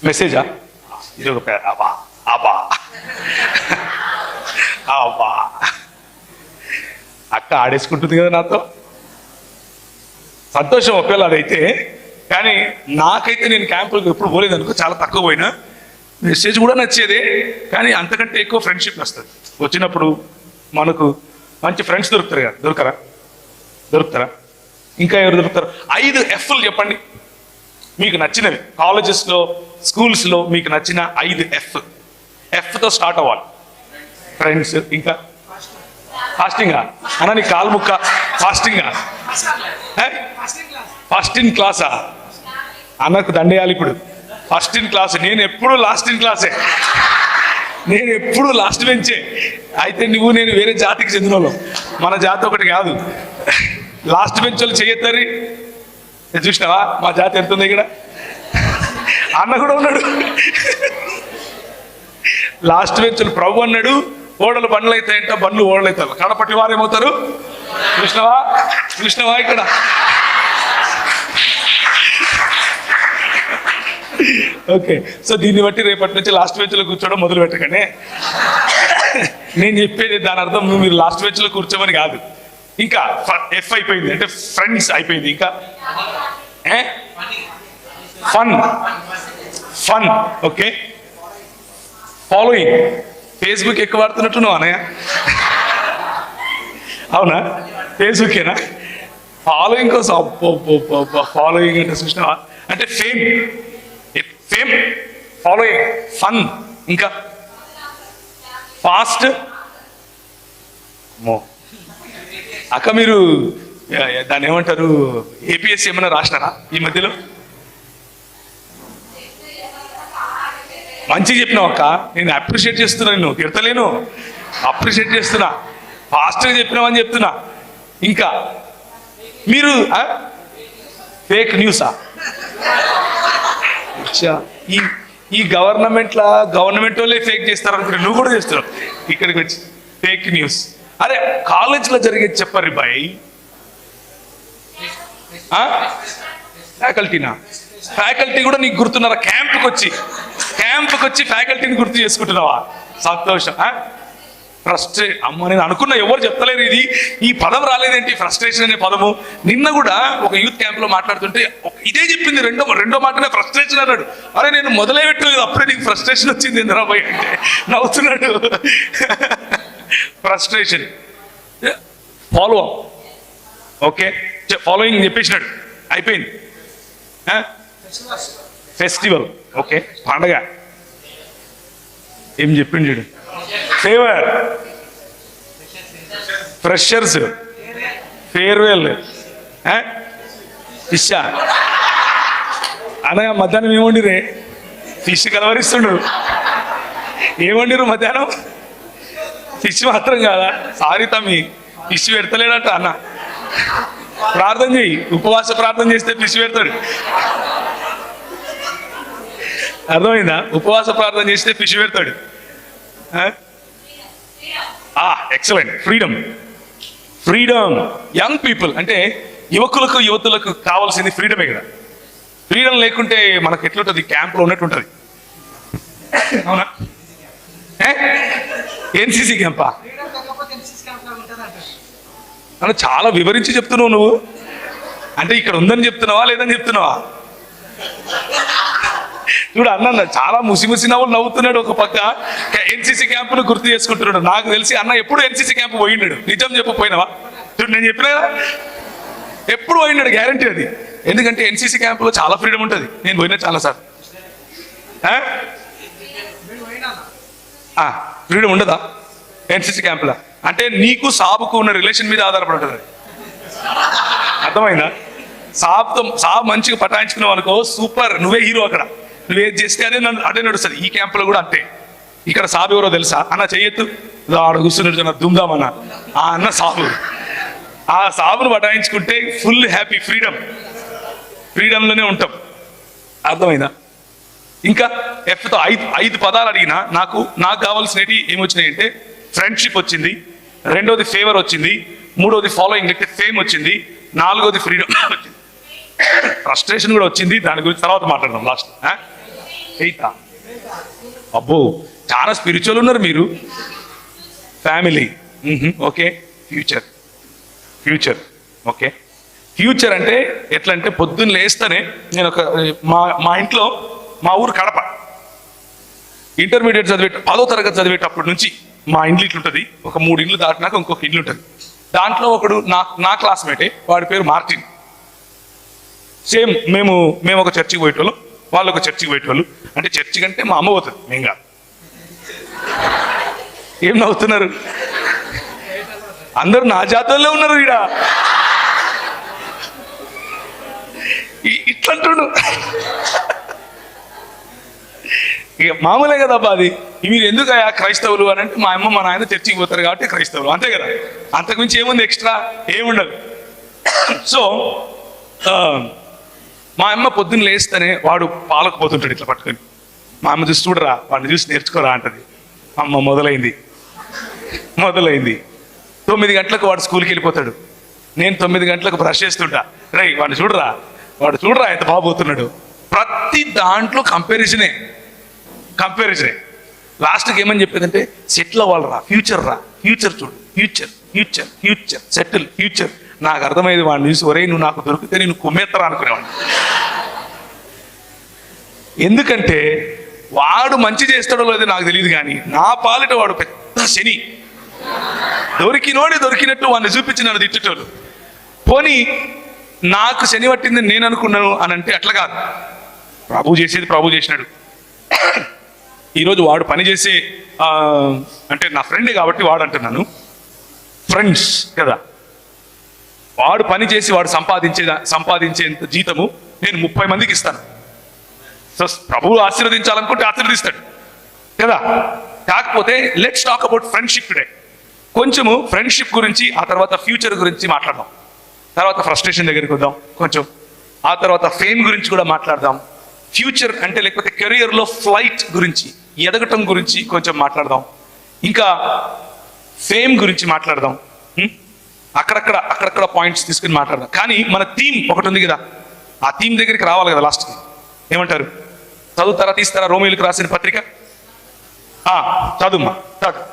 మెసేజా? ఇది ఒక అబా అబా అబా. అక్క ఆడేసుకుంటుంది కదా నాతో, సంతోషం ఒకవేళ అదైతే. కానీ నాకైతే నేను క్యాంపులకు ఎప్పుడు పోలేదు అనుకో, చాలా తక్కువ పోయినా. మెసేజ్ కూడా నచ్చేదే, కానీ అంతకంటే ఎక్కువ ఫ్రెండ్షిప్ వస్తుంది. వచ్చినప్పుడు మనకు మంచి ఫ్రెండ్స్ దొరుకుతారు కదా, దొరుకుతారా? ఇంకా ఎవరు దొరుకుతారు? 5 F'లు చెప్పండి మీకు నచ్చినవి. కాలేజెస్లో, స్కూల్స్లో మీకు నచ్చిన 5 Fతో స్టార్ట్ అవ్వాలి. ఫ్రెండ్స్, ఇంకా ఫాస్టింగా అన్న, నీ కాలు ముక్క ఫాస్టింగా? ఫస్ట్ ఇన్ క్లాసా? అన్నకు దండేయాలి ఇప్పుడు. First in class. నేను ఎప్పుడు లాస్ట్ ఇన్ క్లాసే, నేను ఎప్పుడు లాస్ట్ బెంచే. అయితే నువ్వు నేను వేరే జాతికి చెందిన వాళ్ళం, మన జాతి ఒకటి కాదు. లాస్ట్ బెంచ్ వాళ్ళు చెయ్యొద్దని చూసినావా? మా జాతి ఎంత ఉంది ఇక్కడ. అన్న కూడా ఉన్నాడు లాస్ట్ బెంచ్. ప్రభు అన్నాడు, ఓడలు బండ్లు అవుతాయంట, బండ్లు ఓడలు అవుతారు, కడపటి వారు ఏమవుతారు? చూసినావా ఇక్కడ? ఓకే, సో దీన్ని బట్టి రేపటి నుంచి లాస్ట్ బెంచ్లో కూర్చోవడం మొదలు పెట్టకండి. నేను చెప్పేది దాని అర్థం మీరు లాస్ట్ బెంచ్లో కూర్చోమని కాదు. ఇంకా F అయిపోయింది అంటే ఫ్రెండ్స్ అయిపోయింది. ఇంకా ఫన్. Okay, following. ఫేస్బుక్ ఎక్కువ వాడుతున్నట్టు నువ్వు అనయ్య? అవునా? ఫేస్బుకేనా? ఫాలోయింగ్ కోసం ఫాలోయింగ్ అంటే చూసినావా? అంటే ఫేమ్, ఫాలోయింగ్, ఫన్. ఇంకా ఫాస్ట్. అక్క మీరు దాన్ని ఏమంటారు, APSC ఏమైనా రాసినారా ఈ మధ్యలో? మంచిగా చెప్పినావు అక్క, నేను అప్రిషియేట్ చేస్తున్నా, నేను తిడతలేను, అప్రిషియేట్ చేస్తున్నా. ఫాస్ట్గా చెప్పినావని చెప్తున్నా. ఇంకా మీరు ఫేక్ న్యూసా? ఈ గవర్నమెంట్ వాళ్ళే ఫేక్ చేస్తారు అనుకుంటే నువ్వు కూడా చేస్తున్నావు ఇక్కడికి వచ్చి ఫేక్ న్యూస్. అరే కాలేజీలో జరిగేది చెప్పరు బాయ్. ఫ్యాకల్టీ కూడా నీకు గుర్తున్నారా? క్యాంప్కి వచ్చి ఫ్యాకల్టీని గుర్తు చేసుకుంటున్నావా? సంతోషం. ఫ్రస్ట్రేట్. అమ్మ, నేను అనుకున్నా ఎవరు చెప్తలేరు ఇది, ఈ పదం రాలేదేంటి, ఫ్రస్ట్రేషన్ అనే పదము. నిన్న కూడా ఒక యూత్ క్యాంప్ లో మాట్లాడుతుంటే ఇదే చెప్పింది, రెండో మాటనే ఫ్రస్ట్రేషన్ అన్నాడు. అరే నేను మొదలై పెట్టలేదు, అప్పుడే నీకు ఫ్రస్ట్రేషన్ వచ్చింది ఇంద్రాబాయ్ అంటే నవ్వుతున్నాడు. Frustration. Follow up. Okay, following చెప్పేసినాడు, అయిపోయింది. ఫెస్టివల్. ఓకే, పండగ. ఏం చెప్పిండు చూడు. Favour, freshers, farewell, fish. అనగా మధ్యాహ్నం ఏమండిరే? ఫిష్ కలవరిస్తుండు. ఏమండిరు మధ్యాహ్నం? ఫిష్ మాత్రం కాదా? సారీ తమ్మి, ఫిష్ పెడతలేడట అన్న. ప్రార్థన చెయ్యి, ఉపవాస ప్రార్థన చేస్తే ఫిష్ పెడతాడు. అర్థమైందా? ఉపవాస ప్రార్థన చేస్తే ఫిష్ పెడతాడు. ఎక్సలెంట్. ఫ్రీడమ్. యంగ్ పీపుల్ అంటే యువతులకు కావాల్సింది ఫ్రీడమే కదా. ఫ్రీడమ్ లేకుంటే మనకు ఎట్లుంటుంది? క్యాంప్లో ఉన్నట్టుంటుంది. అవునా? NCC CAMPA? అని చాలా వివరించి చెప్తున్నావు నువ్వు. అంటే ఇక్కడ ఉందని చెప్తున్నావా లేదని చెప్తున్నావా? చూడు అన్న చాలా ముసి నవ్వులు నవ్వుతున్నాడు. ఒక పక్క NCC క్యాంపును గుర్తు చేసుకుంటున్నాడు. నాకు తెలిసి అన్న ఎప్పుడు NCC క్యాంప్ పోయినాడు. నిజం చెప్పపోయినావా? చూడు నేను చెప్పినా కదా, ఎప్పుడు పోయినాడు, గ్యారంటీ అది. ఎందుకంటే NCC క్యాంపులో చాలా ఫ్రీడమ్ ఉంటుంది. నేను పోయినా చాలా సార్. ఫ్రీడమ్ ఉండదా NCC క్యాంపులో? అంటే నీకు సాబుకు ఉన్న రిలేషన్ మీద ఆధారపడి ఉంటుంది. అర్థమైందా? సాబ్ మంచిగా పటాయించుకున్నావు అనుకో, సూపర్, నువ్వే హీరో. అక్కడ నువ్వేది చేస్తే అదే నడుస్తుంది. ఈ క్యాంపులో కూడా అంతే. ఇక్కడ సాబు ఎవరో తెలుసా? అన్న చెయ్యొద్దు, ఆడ కూర్చున్నాడు దుమ్దామన్న, ఆ అన్న సాబు. ఆ సాబును పటాయించుకుంటే ఫుల్ హ్యాపీ, ఫ్రీడమ్లోనే ఉంటాం. అర్థమైందా? ఇంకా Fతో 5 పదాలు అడిగినా నాకు కావాల్సినవి ఏమొచ్చినాయంటే ఫ్రెండ్షిప్ వచ్చింది, రెండోది ఫేవర్ వచ్చింది, మూడోది ఫాలోయింగ్ అంటే ఫేమ్ వచ్చింది, నాలుగోది ఫ్రీడమ్ వచ్చింది, ఫ్రస్ట్రేషన్ కూడా వచ్చింది. దాని గురించి తర్వాత మాట్లాడదాం లాస్ట్. ఎయితా? అబ్బో, చాలా స్పిరిచువల్ ఉన్నారు మీరు. Family, okay. Future, future, okay. Future అంటే ఎట్లా అంటే పొద్దున్న లేస్తేనే నేను ఒక మా ఇంట్లో, మా ఊరు కడప, ఇంటర్మీడియట్ 10వ తరగతి చదివేటప్పటి నుంచి మా ఇండ్లు ఇట్లుంటుంది. ఒక 3 ఇండ్లు దాటినాక ఇంకొక ఇల్లు ఉంటుంది. దాంట్లో ఒకడు నా క్లాస్మేటే, వాడి పేరు మార్టిన్. సేమ్ మేము ఒక చర్చికి పోయేటోళ్ళు, వాళ్ళు ఒక చర్చికి పోయేటోళ్ళు. అంటే చర్చి కంటే మా అమ్మ పోతుంది, మేము కాదు. ఏం నవ్వుతున్నారు? అందరూ నా జాతరలో ఉన్నారు ఈడ. ఇట్లంటుడు ఇక మామూలే కదబ్బా అది. మీరు ఎందుకు క్రైస్తవులు అని అంటే, మా అమ్మ మా నాయన చర్చికి పోతారు కాబట్టి క్రైస్తవులు, అంతే కదా. అంతకుమించి ఏముంది, ఎక్స్ట్రా ఏముండదు. సో మా అమ్మ పొద్దున్న లేస్తేనే వాడు పాలకు పోతుంటాడు ఇట్లా పట్టుకొని. మా అమ్మ చూసి చూడరా, వాడిని చూసి నేర్చుకోరా అంటది. అమ్మ మొదలైంది. 9 గంటలకు వాడు స్కూల్కి వెళ్ళిపోతాడు. నేను 9 గంటలకు బ్రష్ చేస్తుంటా. రై వాడు చూడరా ఎంత బాగా పోతున్నాడు. ప్రతి దాంట్లో కంపారిజనే. లాస్ట్కి ఏమని చెప్పేదంటే, సెటిల్ అవ్వాలరా, ఫ్యూచర్ చూడు, ఫ్యూచర్ సెటిల్, ఫ్యూచర్. నాకు అర్థమయ్యేది వాడిని చూసి, ఒరే నువ్వు నాకు దొరికితే నేను కుమ్మేత్తరా అనుకునేవాడిని. ఎందుకంటే వాడు మంచి చేస్తాడో లేదో నాకు తెలియదు, కానీ నా పాలిట వాడు పెద్ద శని. దొరికినట్టు వాడిని చూపించి నన్ను తిట్టేటోళ్ళు. పోనీ నాకు శని పట్టింది నేను అనుకున్నాను అని అంటే అట్లా కాదు. ప్రభు చేసేది ప్రభు చేసినాడు. ఈరోజు వాడు పనిచేసే అంటే నా ఫ్రెండే కాబట్టి వాడు అంటున్నాను, ఫ్రెండ్స్ కదా. వాడు పని చేసి వాడు సంపాదించేంత జీతము నేను 30 మందికి ఇస్తాను. సో ప్రభువు ఆశీర్వదించాలనుకుంటే ఆశీర్వదిస్తాడు కదా. కాకపోతే let's talk about friendship today. కొంచెము ఫ్రెండ్షిప్ గురించి, ఆ తర్వాత ఫ్యూచర్ గురించి మాట్లాడదాం. తర్వాత ఫ్రస్ట్రేషన్ దగ్గరికి వద్దాం కొంచెం. ఆ తర్వాత ఫేమ్ గురించి కూడా మాట్లాడదాం. ఫ్యూచర్ అంటే లేకపోతే కెరియర్లో ఫ్లైట్ గురించి, ఎదగటం గురించి కొంచెం మాట్లాడదాం. ఇంకా ఫేమ్ గురించి మాట్లాడదాం. అక్కడక్కడ పాయింట్స్ తీసుకుని మాట్లాడదాం. కానీ మన థీమ్ ఒకటి ఉంది కదా, ఆ థీమ్ దగ్గరికి రావాలి కదా లాస్ట్కి. ఏమంటారు? చదువుతారా, తీస్తారా? రోమియోలకు రాసిన పత్రిక చదువుమా, చదువు.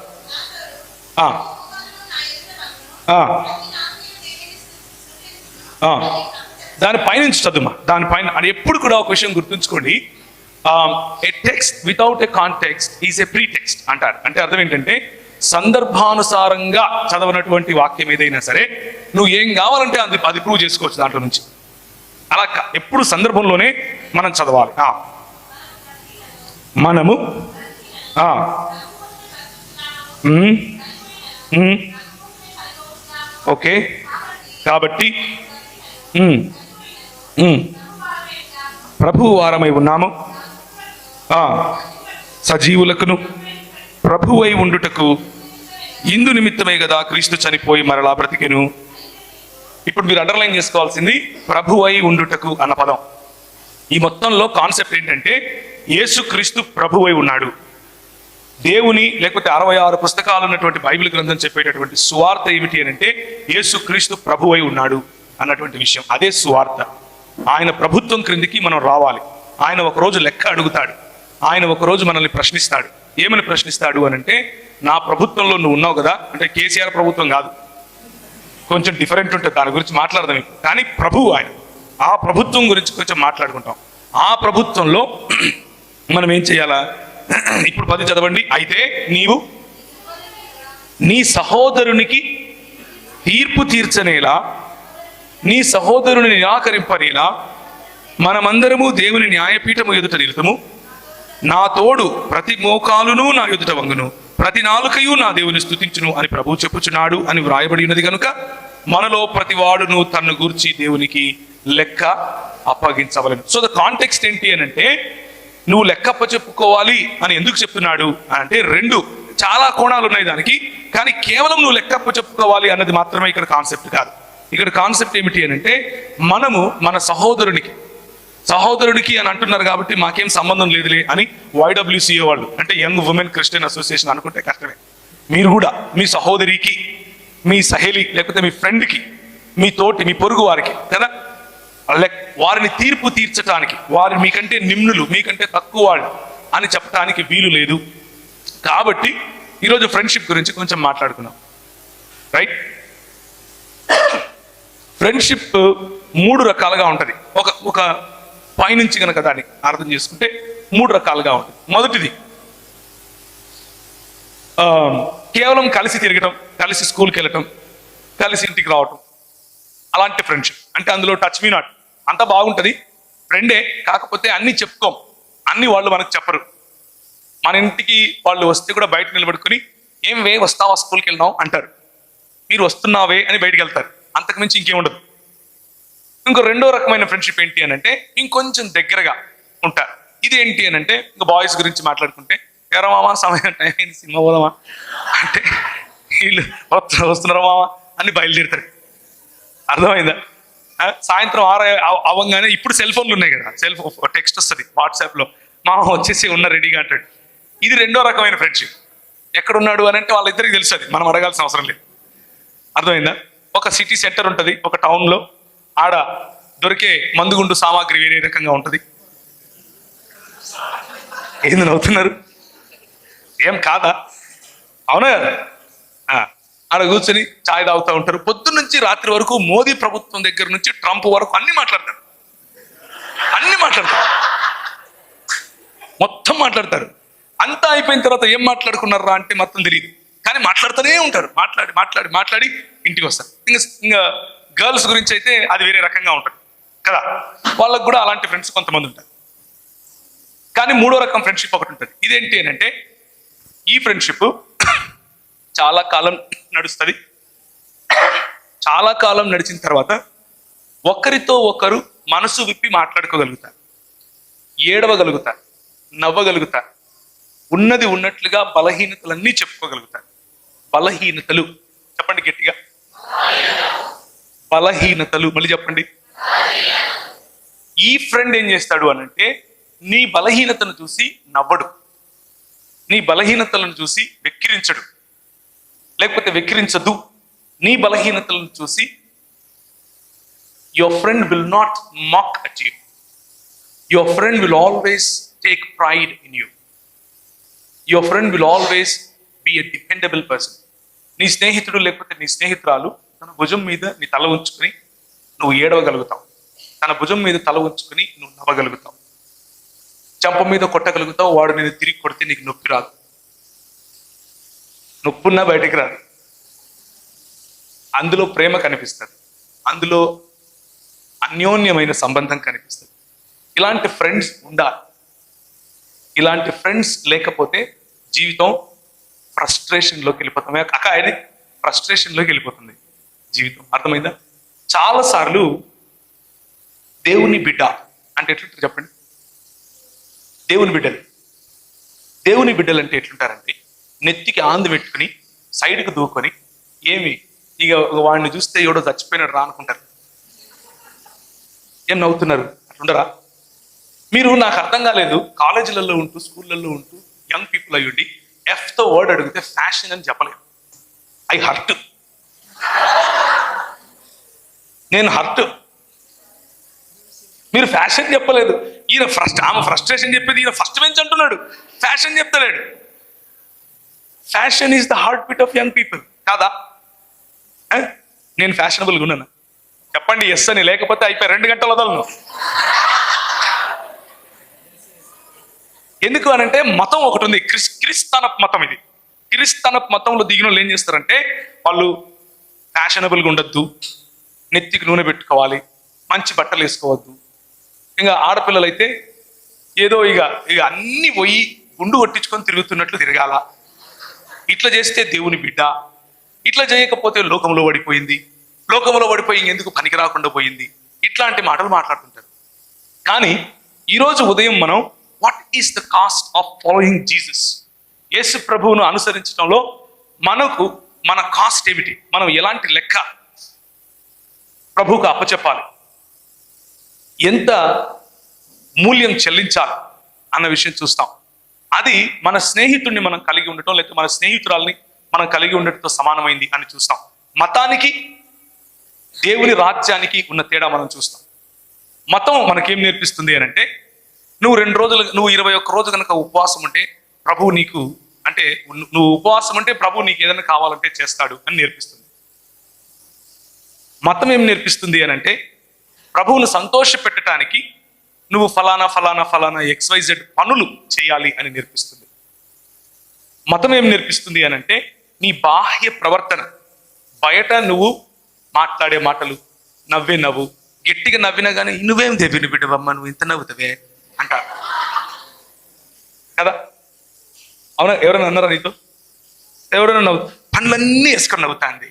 దాని పైనుంచి చదువుమా, దానిపైన. అది ఎప్పుడు కూడా ఒక విషయం గుర్తుంచుకోండి, a text without a context is a pretext అంటారు. అంటే అర్థం ఏంటంటే, సందర్భానుసారంగా చదవనటువంటి వాక్యం ఏదైనా సరే నువ్వు ఏం కావాలంటే అది ప్రూవ్ చేసుకోవచ్చు దాంట్లో నుంచి. అలా ఎప్పుడు సందర్భంలోనే మనం చదవాలి. మనము ఓకే. కాబట్టి ప్రభు వారమై ఉన్నాము, సజీవులకును ప్రభువై ఉండుటకు ఇందు నిమిత్తమే కదా క్రీస్తు చనిపోయి మరలా బ్రతికెను. ఇప్పుడు మీరు అండర్లైన్ చేసుకోవాల్సింది ప్రభువై ఉండుటకు అన్న పదం. ఈ మొత్తంలో కాన్సెప్ట్ ఏంటంటే, యేసుక్రీస్తు ప్రభువై ఉన్నాడు. దేవుని లేకపోతే 66 పుస్తకాలు ఉన్నటువంటి బైబిల్ గ్రంథం చెప్పేటటువంటి సువార్త ఏమిటి అని అంటే, యేసుక్రీస్తు ప్రభువై ఉన్నాడు అన్నటువంటి విషయం. అదే సువార్త. ఆయన ప్రభుత్వం క్రిందికి మనం రావాలి. ఆయన ఒకరోజు లెక్క అడుగుతాడు. ఆయన ఒకరోజు మనల్ని ప్రశ్నిస్తాడు. ఏమని ప్రశ్నిస్తాడు అని అంటే, నా ప్రభుత్వంలో నువ్వు ఉన్నావు కదా, అంటే కేసీఆర్ ప్రభుత్వం కాదు, కొంచెం డిఫరెంట్ ఉంటుంది, దాని గురించి మాట్లాడదాం. కానీ ప్రభువు ఆయన, ఆ ప్రభుత్వం గురించి కొంచెం మాట్లాడుకుంటాం. ఆ ప్రభుత్వంలో మనం ఏం చేయాలా? ఇప్పుడు 10 చదవండి. అయితే నీవు నీ సహోదరునికి తీర్పు తీర్చనేలా, నీ సహోదరుని నిరాకరింపనేలా మనమందరము దేవుని న్యాయపీఠము ఎదుట నిలుతుము. నా తోడు ప్రతి మోకాలును నా ఎదుట వంగును, ప్రతి నాలుకయు నా దేవుని స్తుతించును అని ప్రభువు చెప్పుచున్నాడు అని వ్రాయబడి ఉన్నది కనుక మనలో ప్రతి వాడును తన్ను గూర్చి దేవునికి లెక్క అప్పగించవలను. సో ద కాంటెక్స్ట్ ఏంటి అని అంటే, నువ్వు లెక్క అప్పచెప్పుకోవాలి అని ఎందుకు చెప్తున్నాడు అంటే, 2 చాలా కోణాలు ఉన్నాయి దానికి. కానీ కేవలం నువ్వు లెక్క అప్పచెప్పుకోవాలి అన్నది మాత్రమే ఇక్కడ కాన్సెప్ట్ కాదు. ఇక్కడ కాన్సెప్ట్ ఏమిటి అని అంటే, మనము మన సహోదరుడికి అని అంటున్నారు కాబట్టి మాకేం సంబంధం లేదులే అని YWCA వాళ్ళు, అంటే యంగ్ ఉమెన్ క్రిస్టియన్ అసోసియేషన్ అనుకుంటే కష్టమే. మీరు కూడా మీ సహోదరికి, మీ సహేలి లేకపోతే మీ ఫ్రెండ్కి, మీ తోటి, మీ పొరుగు వారికి కదా వారిని తీర్పు తీర్చడానికి, వారు మీకంటే నిమ్నులు, మీకంటే తక్కువ వాళ్ళు అని చెప్పడానికి వీలు లేదు. కాబట్టి ఈరోజు ఫ్రెండ్షిప్ గురించి కొంచెం మాట్లాడుకున్నాం, రైట్? ఫ్రెండ్షిప్ 3 రకాలుగా ఉంటుంది. ఒక పైనుంచి కనుక దాన్ని అర్థం చేసుకుంటే 3 రకాలుగా ఉంటుంది. మొదటిది కేవలం కలిసి తిరగటం, కలిసి స్కూల్కి వెళ్ళటం, కలిసి ఇంటికి రావటం, అలాంటి ఫ్రెండ్షిప్. అంటే అందులో టచ్ మీ నాట్, అంతా బాగుంటుంది, ఫ్రెండే, కాకపోతే అన్నీ చెప్పుకోం, అన్ని వాళ్ళు మనకు చెప్పరు. మన ఇంటికి వాళ్ళు వస్తే కూడా బయట నిలబడుకొని ఏం వే వస్తావా స్కూల్కి వెళ్దాం అంటారు, మీరు వస్తున్నావే అని బయటికి వెళ్తారు, అంతకుమించి ఇంకేముండదు. ఇంకో రెండో రకమైన ఫ్రెండ్షిప్ ఏంటి అని అంటే ఇంకొంచెం దగ్గరగా ఉంటారు. ఇది ఏంటి అని అంటే ఇంకా బాయ్స్ గురించి మాట్లాడుకుంటే, ఎవరా మామ సమయం టైం అయింది సినిమా పోదామా అంటే వీళ్ళు వస్తున్నారా మామ అని బయలుదేరుతారు. అర్థమైందా? సాయంత్రం 6 అవ్వగానే ఇప్పుడు సెల్ ఫోన్లు ఉన్నాయి కదా, టెక్స్ట్ వస్తుంది వాట్సాప్లో, మామ వచ్చేసి ఉన్న రెడీగా అంటాడు. ఇది రెండో రకమైన ఫ్రెండ్షిప్. ఎక్కడున్నాడు అని అంటే వాళ్ళిద్దరికి తెలుస్తుంది, మనం అడగాల్సిన అవసరం లేదు. అర్థమైందా? ఒక సిటీ సెంటర్ ఉంటుంది ఒక టౌన్లో, ఆడ దొరికే మందుగుండు సామాగ్రి వేరే రకంగా ఉంటుంది. ఏంది నవ్వుతున్నారు? ఏం కాదా? అవునా కదా? ఆడ కూర్చొని ఛాయ్ తాగుతూ ఉంటారు. పొద్దున్న నుంచి రాత్రి వరకు మోదీ ప్రభుత్వం దగ్గర నుంచి ట్రంప్ వరకు అన్ని మాట్లాడతారు, మొత్తం మాట్లాడతారు. అంతా అయిపోయిన తర్వాత ఏం మాట్లాడుకున్నారా అంటే మొత్తం తెలియదు, కానీ మాట్లాడుతూనే ఉంటారు. మాట్లాడి ఇంటికి వస్తారు. ఇంకా గర్ల్స్ గురించి అయితే అది వేరే రకంగా ఉంటుంది కదా, వాళ్ళకు కూడా అలాంటి ఫ్రెండ్స్ కొంతమంది ఉంటారు. కానీ 3వ రకం ఫ్రెండ్షిప్ ఒకటి ఉంటుంది. ఇదేంటి అని అంటే ఈ ఫ్రెండ్షిప్ చాలా కాలం నడుస్తుంది. చాలా కాలం నడిచిన తర్వాత ఒకరితో ఒకరు మనసు విప్పి మాట్లాడుకోగలుగుతారు, ఏడవగలుగుతారు, నవ్వగలుగుతారు, ఉన్నది ఉన్నట్లుగా బలహీనతలన్నీ చెప్పుకోగలుగుతారు. బలహీనతలు చెప్పండి గట్టిగా, బలహీనతలు. మళ్ళీ చెప్పండి. ఈ ఫ్రెండ్ ఏం చేస్తాడు అనంటే నీ బలహీనతను చూసి నవ్వడు, నీ బలహీనతలను చూసి వెక్కిరించడు, లేకపోతే వెక్కిరించదు. నీ బలహీనతలను చూసి your friend will not mock at you, your friend will always take pride in you, your friend will always be a dependable person. నీ స్నేహితుడు లేకపోతే నీ స్నేహితురాలు తన భుజం మీద నీ తల ఉంచుకుని నువ్వు ఏడవగలుగుతావు, తన భుజం మీద తల ఉంచుకుని నువ్వు నవ్వగలుగుతావు, చెంప మీద కొట్టగలుగుతావు. వాడు నేను తిరిగి కొడితే నీకు నొప్పి రాదు, నొప్పున్నా బయటికి రాదు. అందులో ప్రేమ కనిపిస్తుంది, అందులో అన్యోన్యమైన సంబంధం కనిపిస్తుంది. ఇలాంటి ఫ్రెండ్స్ ఉండాలి. ఇలాంటి ఫ్రెండ్స్ లేకపోతే జీవితం ఫ్రస్ట్రేషన్లోకి వెళ్ళిపోతాం. అక్క ఆయన ఫ్రస్ట్రేషన్లోకి వెళ్ళిపోతుంది జీవితం. అర్థమైందా? చాలాసార్లు దేవుని బిడ్డ అంటే ఎట్లుంటారు చెప్పండి? దేవుని బిడ్డలు అంటే ఎట్లుంటారంటే నెత్తికి ఆందు పెట్టుకుని సైడ్కి దూకొని ఏమి ఇక వాడిని చూస్తే ఎవడో చచ్చిపోయినాడు రా అనుకుంటారు. ఏం నవ్వుతున్నారు? అట్లుండరా మీరు? నాకు అర్థం కాలేదు. కాలేజీలలో ఉంటూ స్కూళ్ళల్లో ఉంటూ యంగ్ పీపుల్ అయ్యుండి ఎఫ్తో వర్డ్ అడిగితే ఫ్యాషన్ అని చెప్పలేదు. ఐ హర్ట్, నేను హర్ట్. మీరు ఫ్యాషన్ చెప్పలేదు. ఆమె ఫ్రస్ట్రేషన్ చెప్పేది ఈయన ఫస్ట్ బెంచ్ అంటున్నాడు, ఫ్యాషన్ చెప్తలేడు. Fashion is the heartbeat of young people కాదా? నేను ఫ్యాషనబుల్గా ఉన్నాను చెప్పండి ఎస్ అని, లేకపోతే అయిపోయి 2 గంటలు వదలను. ఎందుకు అనంటే మతం ఒకటి ఉంది, క్రిస్తనపు మతం. ఇది క్రిస్తనపు మతంలో దిగిన వాళ్ళు ఏం చేస్తారంటే వాళ్ళు ఫ్యాషనబుల్గా ఉండొద్దు, నెత్తికి నూనె పెట్టుకోవాలి, మంచి బట్టలు వేసుకోవద్దు. ఇంకా ఆడపిల్లలు అయితే ఏదో ఇక అన్ని పోయి గుండు కొట్టించుకొని తిరుగుతున్నట్లు తిరగాల. ఇట్లా చేస్తే దేవుని బిడ్డ, ఇట్లా చేయకపోతే లోకంలో పడిపోయింది, లోకంలో పడిపోయి ఇంకెందుకు పనికి రాకుండా పోయింది, ఇట్లాంటి మాటలు మాట్లాడుతుంటారు. కానీ ఈరోజు ఉదయం మనం what is the cost of following Jesus, యేసు ప్రభువును అనుసరించడంలో మన కాస్ట్ ఏమిటి, మనం ఎలాంటి లెక్క ప్రభువుకు అప్పచెప్పాలి, ఎంత మూల్యం చెల్లించాలి అన్న విషయం చూస్తాం. అది మన స్నేహితుడిని మనం కలిగి ఉండటం, లేకపోతే మన స్నేహితురాల్ని మనం కలిగి ఉండటంతో సమానమైంది అని చూస్తాం. మతానికి దేవుని రాజ్యానికి ఉన్న తేడా మనం చూస్తాం. మతం మనకేం నేర్పిస్తుంది అని అంటే, నువ్వు 2 రోజులు, నువ్వు 21 రోజు కనుక ఉపవాసం ఉంటే ప్రభువు నీకు, అంటే నువ్వు ఉపవాసం అంటే ప్రభువు నీకు ఏదైనా కావాలంటే చేస్తాడు అని నేర్పిస్తుంది. మతం ఏం నేర్పిస్తుంది అని అంటే, ప్రభువును సంతోష పెట్టడానికి నువ్వు ఫలానా ఫలానా ఫలానా XYZ పనులు చేయాలి అని నేర్పిస్తుంది. మతం ఏం నేర్పిస్తుంది అని అంటే, నీ బాహ్య ప్రవర్తన, బయట నువ్వు మాట్లాడే మాటలు, నవ్వే నవ్వు, గట్టిగా నవ్వినా కానీ నువ్వేం తెవిని బిడ్డవమ్మ, నువ్వు ఇంత నవ్వుతావే అంటారు కదా. అవునా? ఎవరైనా అన్నారా నీతో? ఎవరైనా నవ్వు, పండ్లన్నీ వేసుకొని నవ్వుతాంది,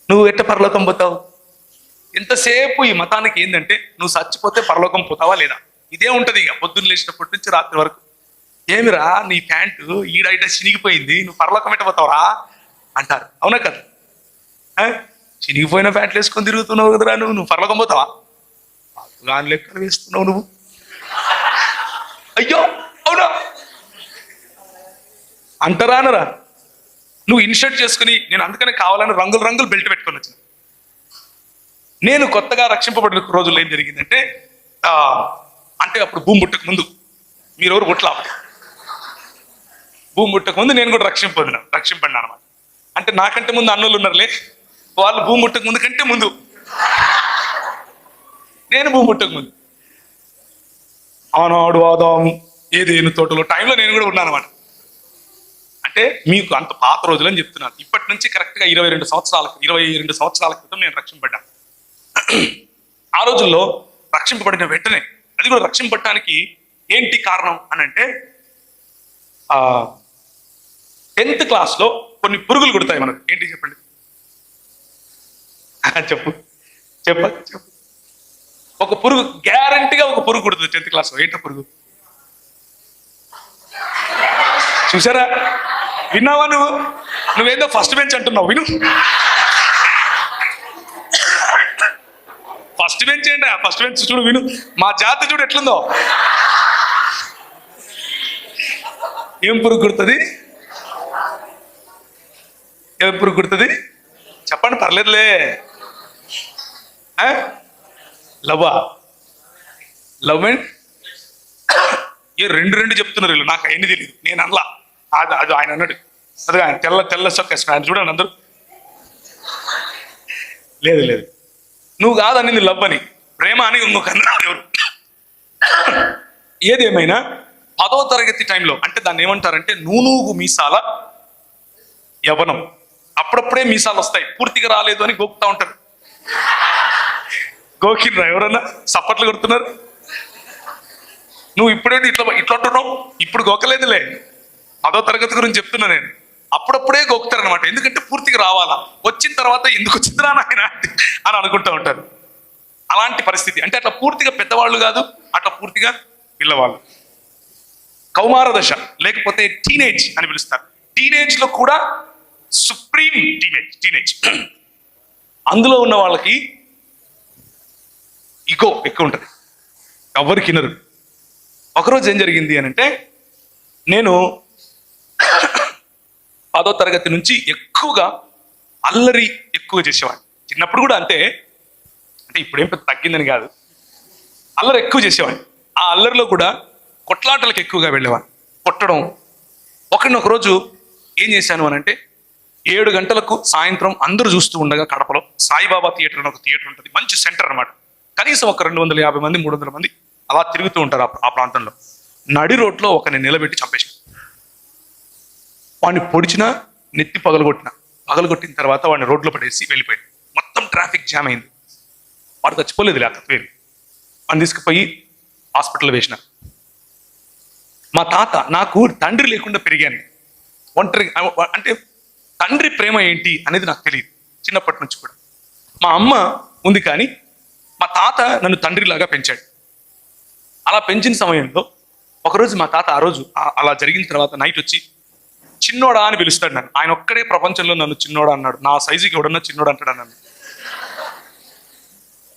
నువ్వు ఎట్ట పరలోకం పోతావు? ఎంతసేపు ఈ మతానికి ఏంటంటే, నువ్వు చచ్చిపోతే పరలోకం పోతావా లేదా, ఇదే ఉంటది ఇక పొద్దున్న లేచినప్పటి నుంచి రాత్రి వరకు. ఏమిరా నీ ప్యాంటు ఈడైట చినిగిపోయింది, నువ్వు పరలోకం ఎట్ట పోతావురా అంటారు. అవునా కదా? చినిగిపోయిన ప్యాంట్లు వేసుకొని తిరుగుతున్నావు కదరా, నువ్వు పరలోకం పోతావా? గాని లెక్కలు వేస్తున్నావు నువ్వు. అయ్యో అవునా అంటారా అనరా? నువ్వు ఇన్షర్ట్ చేసుకుని, నేను అందుకనే కావాలని రంగులు రంగులు బెల్ట్ పెట్టుకొని వచ్చిన. నేను కొత్తగా రక్షింపబడిన రోజుల్లో ఏం జరిగిందంటే, అంటే అప్పుడు భూమి పుట్టక ముందు, మీరెవరు పుట్టలా, భూమి పుట్టక ముందు నేను కూడా రక్షింపడినా అనమాట. అంటే నాకంటే ముందు అన్నోళ్ళు ఉన్నారులే, వాళ్ళు భూమి పుట్టక ముందు కంటే ముందు, నేను భూమి పుట్టక ముందు. ఆనాడు ఆదాము ఏదేను తోటలో టైంలో నేను కూడా ఉన్నాను అనమాట. అంటే మీకు అంత పాత రోజులు అని చెప్తున్నాను. ఇప్పటి నుంచి కరెక్ట్గా 22 సంవత్సరాల క్రితం నేను రక్షింపబడ్డాను. ఆ రోజుల్లో రక్షింపబడిన వెంటనే, అది కూడా రక్షింపబడటానికి ఏంటి కారణం అని అంటే, 10th క్లాస్లో కొన్ని పురుగులు కుడతాయి మనకు. ఏంటి చెప్పండి? చెప్పు చెప్ప చెప్పు ఒక పురుగు, గ్యారంటీగా ఒక పురుగు కుడుతుంది 10th క్లాస్లో. ఏంటో పురుగు చూసారా? విన్నావా? నువ్వేందో ఫస్ట్ బెంచ్ అంటున్నావు, విను. ఫస్ట్ బెంచ్ ఏంటి? ఫస్ట్ బెంచ్ చూడు, విను. మా జాతి చూడు ఎట్లుందో. ఏం పురుగు కుడుతుంది? ఏం పురుగు కుడుతుంది చెప్పండి, పర్లేదులే. లవ్వా? లవ్ అండ్ ఏ రెండు చెప్తున్నారు వీళ్ళు, నాకు అవన్నీ తెలియదు, నేను అనలా. అది ఆయన అన్నాడు, అది ఆయన తెల్ల చొక్క ఆయన చూడండి అందరూ. లేదు నువ్వు కాదనింది లవ్ అని, ప్రేమ అని ఇంకొక అన్నారు ఎవరు. ఏదేమైనా 10వ తరగతి టైంలో, అంటే దాన్ని ఏమంటారంటే నూనూగు మీసాల యవనం. అప్పుడప్పుడే మీసాలు వస్తాయి, పూర్తిగా రాలేదు అని గోకుతా ఉంటారు. గోకినరా ఎవరన్నా? సప్పట్లు కొడుతున్నారు. నువ్వు ఇప్పుడేంటి ఇట్లా అంటున్నావు? ఇప్పుడు గోకలేదులే, 10వ తరగతి గురించి చెప్తున్నా నేను. అప్పుడప్పుడే గోకుతారనమాట, ఎందుకంటే పూర్తిగా రావాలా, వచ్చిన తర్వాత ఎందుకు వచ్చిందిరా నాయన అని అనుకుంటూ ఉంటారు. అలాంటి పరిస్థితి. అంటే అట్లా పూర్తిగా పెద్దవాళ్ళు కాదు, అట్లా పూర్తిగా పిల్లవాళ్ళు. కౌమార దశ, లేకపోతే టీనేజ్ అని పిలుస్తారు. టీనేజ్ లో కూడా సుప్రీం టీనేజ్. అందులో ఉన్న వాళ్ళకి ఇగో ఎక్కువ ఉంటుంది, ఎవరికి వినరు. ఒకరోజు ఏం జరిగింది అని అంటే, నేను 10వ తరగతి నుంచి ఎక్కువగా అల్లరి ఎక్కువ చేసేవాడిని. చిన్నప్పుడు కూడా అంటే ఇప్పుడేం పెద్ద తగ్గిందని కాదు, అల్లరి ఎక్కువ చేసేవాడిని. ఆ అల్లరిలో కూడా కొట్లాటలకు ఎక్కువగా వెళ్ళేవాడిని, కొట్టడం. ఒకరోజు ఏం చేశాను అని అంటే, 7 గంటలకు సాయంత్రం అందరూ చూస్తూ ఉండగా కడపలో సాయిబాబా థియేటర్ అని ఒక థియేటర్ ఉంటుంది, మంచి సెంటర్ అన్నమాట. కనీసం ఒక 250 మంది 300 మంది అలా తిరుగుతూ ఉంటారు ఆ ప్రాంతంలో. నడి రోడ్లో ఒకరిని నిలబెట్టి చంపేసిన. వాడిని పొడిచిన, నెత్తి పగలగొట్టిన తర్వాత వాడిని రోడ్లో పడేసి వెళ్ళిపోయాడు. మొత్తం ట్రాఫిక్ జామ్ అయింది. వాడు చచ్చిపోలేదు, లేకపోతే వేరు. వాడిని తీసుకుపోయి హాస్పిటల్లో వేసిన. మా తాత, నాకు తండ్రి లేకుండా పెరిగాను, ఒంటరి. అంటే తండ్రి ప్రేమ ఏంటి అనేది నాకు తెలియదు చిన్నప్పటి నుంచి కూడా. మా అమ్మ ఉంది కానీ మా తాత నన్ను తండ్రిలాగా పెంచాడు. అలా పెంచిన సమయంలో ఒకరోజు మా తాత, ఆ రోజు అలా జరిగిన తర్వాత నైట్ వచ్చి చిన్నోడా అని పిలుస్తాడు నన్ను. ఆయన ఒక్కడే ప్రపంచంలో నన్ను చిన్నోడా అన్నాడు. నా సైజుకి ఎవడన్నా చిన్నోడా అంటాడు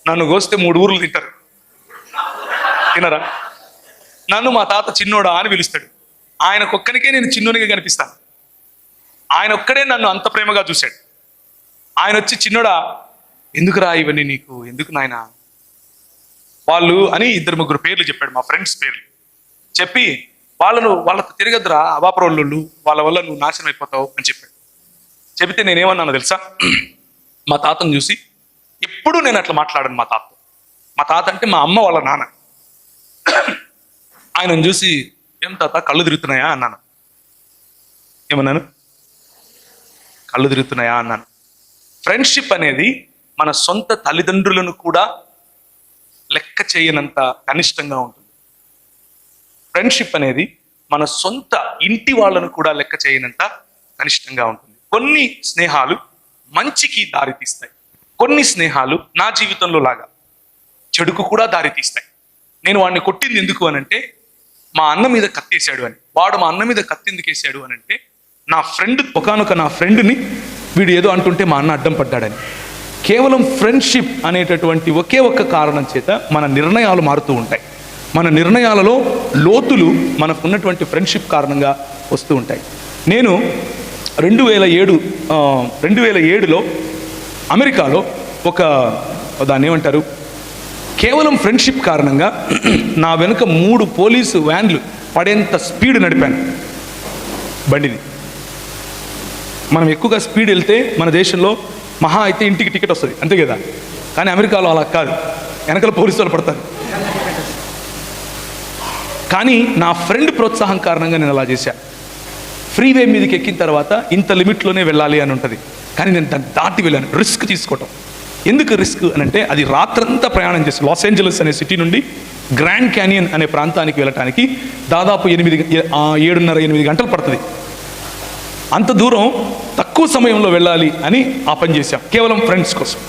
నన్ను కోస్తే 3 ఊర్లు తినరా? నన్ను మా తాత చిన్నోడా అని పిలుస్తాడు. ఆయనకొక్కనికే నేను చిన్నోనిగా కనిపిస్తాను. ఆయన ఒక్కడే నన్ను అంత ప్రేమగా చూశాడు. ఆయన వచ్చి, చిన్నోడా ఎందుకురా ఇవన్నీ నీకు, ఎందుకు నాయన వాళ్ళు అని 2-3 పేర్లు చెప్పాడు, మా ఫ్రెండ్స్ పేర్లు చెప్పి వాళ్ళతో తిరగద్దురా అవాపరోళ్ళు, వాళ్ళ వల్ల నువ్వు నాశనం అయిపోతావు అని చెప్పాడు. చెబితే నేనేమన్నాను తెలుసా? మా తాతను చూసి, ఎప్పుడూ నేను అట్లా మాట్లాడాను మా తాత. మా తాత అంటే మా అమ్మ వాళ్ళ నాన్న. ఆయనను చూసి, ఏం తాత కళ్ళు తిరుగుతున్నాయా అన్నాను. ఏమన్నాను? కళ్ళు తిరుగుతున్నాయా అన్నాను. ఫ్రెండ్షిప్ అనేది మన సొంత తల్లిదండ్రులను కూడా లెక్క చేయనంత కనిష్టంగా ఉంటుంది. ఫ్రెండ్షిప్ అనేది మన సొంత ఇంటి వాళ్ళను కూడా లెక్క చేయనంత కనిష్టంగా ఉంటుంది. కొన్ని స్నేహాలు మంచికి దారి తీస్తాయి, కొన్ని స్నేహాలు నా జీవితంలో లాగా చెడుకు కూడా దారి తీస్తాయి. నేను వాడిని కొట్టింది ఎందుకు అనంటే, మా అన్న మీద కత్తేసాడు అని. వాడు మా అన్న మీద కత్తి ఎందుకు వేసాడు అనంటే, నా ఫ్రెండ్ని వీడు ఏదో అంటుంటే మా అన్న అడ్డం పడ్డాడని. కేవలం ఫ్రెండ్షిప్ అనేటటువంటి ఒకే ఒక్క కారణం చేత మన నిర్ణయాలు మారుతూ ఉంటాయి. మన నిర్ణయాలలో లోతులు మనకున్నటువంటి ఫ్రెండ్షిప్ కారణంగా వస్తూ ఉంటాయి. నేను 2007లో అమెరికాలో దాన్ని ఏమంటారు, కేవలం ఫ్రెండ్షిప్ కారణంగా నా వెనుక 3 పోలీసు వ్యాన్లు పడేంత స్పీడ్ నడిపాను బండిని. మనం ఎక్కువగా స్పీడ్ వెళ్తే మన దేశంలో మహా అయితే ఇంటికి టికెట్ వస్తుంది, అంతే కదా. కానీ అమెరికాలో అలా కాదు, వెనకాల పోలీసు వాళ్ళు పడతారు. కానీ నా ఫ్రెండ్ ప్రోత్సాహం కారణంగా నేను అలా చేశాను. ఫ్రీవే మీదకి ఎక్కిన తర్వాత ఇంత లిమిట్లోనే వెళ్ళాలి అని ఉంటుంది, కానీ నేను దాన్ని దాటి వెళ్ళాను. రిస్క్ తీసుకోవటం. ఎందుకు రిస్క్ అని అంటే, అది రాత్రంతా ప్రయాణం చేసి లాస్ ఏంజలస్ అనే సిటీ నుండి గ్రాండ్ క్యానియన్ అనే ప్రాంతానికి వెళ్ళటానికి దాదాపు 7:30-8 గంటలు పడుతుంది. అంత దూరం తక్కువ సమయంలో వెళ్ళాలి అని ఆ పని చేశాం, కేవలం ఫ్రెండ్స్ కోసం.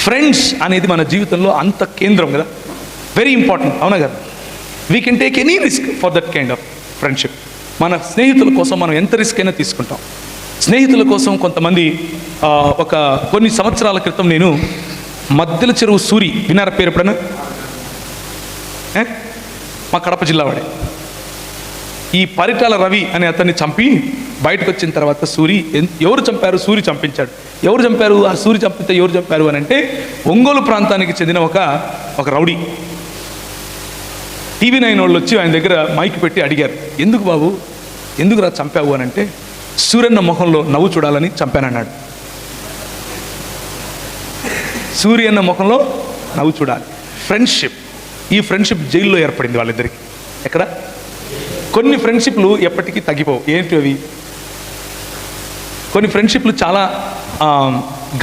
ఫ్రెండ్స్ అనేది మన జీవితంలో అంత కేంద్రం కదా, వెరీ ఇంపార్టెంట్, అవునా కదా. We can take any risk for that kind of friendship. మన స్నేహితుల కోసం మనం ఎంత రిస్క్ అయినా తీసుకుంటాం. స్నేహితుల కోసం కొంతమంది కొన్ని సంవత్సరాల క్రితం నేను మద్దెల చెరువు సూరి, వినారా పేరు ఎప్పుడైనా? మా కడప జిల్లా వాడే. ఈ పరిటాల రవి అనే అతన్ని చంపి బయటకు వచ్చిన తర్వాత ఎవరు చంపారు? సూరి చంపించాడు. ఎవరు చంపారు? ఆ సూరి చంపితే ఎవరు చంపారు అని అంటే, ఒంగోలు ప్రాంతానికి చెందిన ఒక రౌడీ. TV9 వాళ్ళు వచ్చి ఆయన దగ్గర మైక్ పెట్టి అడిగారు, ఎందుకు బాబు, ఎందుకు రా చంపావు అని అంటే, సూర్యన్న ముఖంలో నవ్వు చూడాలని చంపానన్నాడు. సూర్యన్న ముఖంలో నవ్వు చూడాలి. ఫ్రెండ్షిప్. ఈ ఫ్రెండ్షిప్ జైల్లో ఏర్పడింది వాళ్ళిద్దరికి. ఎక్కడ? కొన్ని ఫ్రెండ్షిప్లు ఎప్పటికీ తగ్గిపోవు. ఏంటి అవి? కొన్ని ఫ్రెండ్షిప్లు చాలా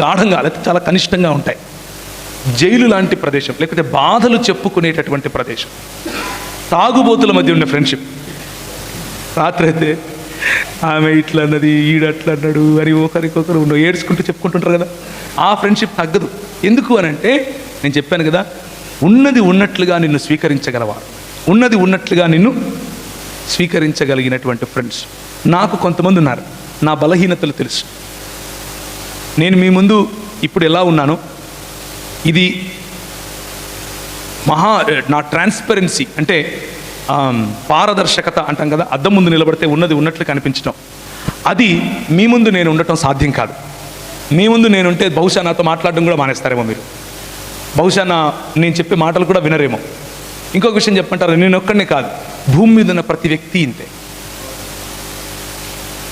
గాఢంగా లేకపోతే చాలా కనిష్టంగా ఉంటాయి. జైలు లాంటి ప్రదేశం, లేకపోతే బాధలు చెప్పుకునేటటువంటి ప్రదేశం, తాగుబోతుల మధ్య ఉండే ఫ్రెండ్షిప్. రాత్రి అయితే ఆమె ఇట్లా అన్నది, ఈడట్లా అన్నాడు అని ఒకరికొకరు ఏడ్చుకుంటూ చెప్పుకుంటుంటారు కదా. ఆ ఫ్రెండ్షిప్ తగ్గదు. ఎందుకు అని అంటే, నేను చెప్పాను కదా, ఉన్నది ఉన్నట్లుగా నిన్ను స్వీకరించగలవారు, ఉన్నది ఉన్నట్లుగా నిన్ను స్వీకరించగలిగినటువంటి ఫ్రెండ్స్ నాకు కొంతమంది ఉన్నారు. నా బలహీనతలు తెలుసు. నేను మీ ముందు ఇప్పుడు ఎలా ఉన్నానో, ఇది నా ట్రాన్స్పరెన్సీ అంటే పారదర్శకత అంటాం కదా, అద్దం ముందు నిలబడితే ఉన్నది ఉన్నట్లు కనిపించడం, అది మీ ముందు నేను ఉండటం సాధ్యం కాదు. మీ ముందు నేనుంటే బహుశా నాతో మాట్లాడడం కూడా మానేస్తారేమో మీరు. బహుశా నేను చెప్పే మాటలు కూడా వినరేమో. ఇంకొక విషయం చెప్పంటారు, నేను ఒక్కడనే కాదు, భూమి మీద ఉన్న ప్రతి వ్యక్తి ఇంతే.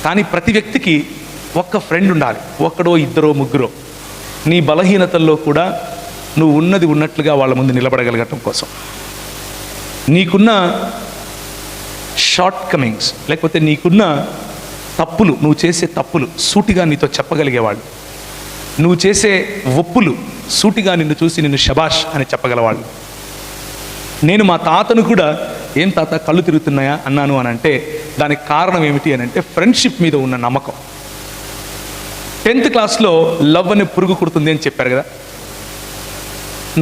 కానీ ప్రతి వ్యక్తికి ఒక్క ఫ్రెండ్ ఉండాలి, ఒక్కడో ఇద్దరో ముగ్గురో. నీ బలహీనతల్లో కూడా నువ్వు ఉన్నది ఉన్నట్లుగా వాళ్ళ ముందు నిలబడగలగటం కోసం, నీకున్న షార్ట్ కమింగ్స్ లేకపోతే నీకున్న తప్పులు, నువ్వు చేసే తప్పులు సూటిగా నీతో చెప్పగలిగేవాళ్ళు, నువ్వు చేసే ఒప్పులు సూటిగా నిన్ను చూసి నిన్ను శబాష్ అని చెప్పగలవాళ్ళు. నేను మా తాతను కూడా, ఏం తాత కళ్ళు తిరుగుతున్నాయా అన్నాను అని అంటే, దానికి కారణం ఏమిటి అని అంటే, ఫ్రెండ్షిప్ మీద ఉన్న నమ్మకం. 10th క్లాస్లో లవ్ అనే పురుగు కుడుతుంది అని చెప్పారు కదా,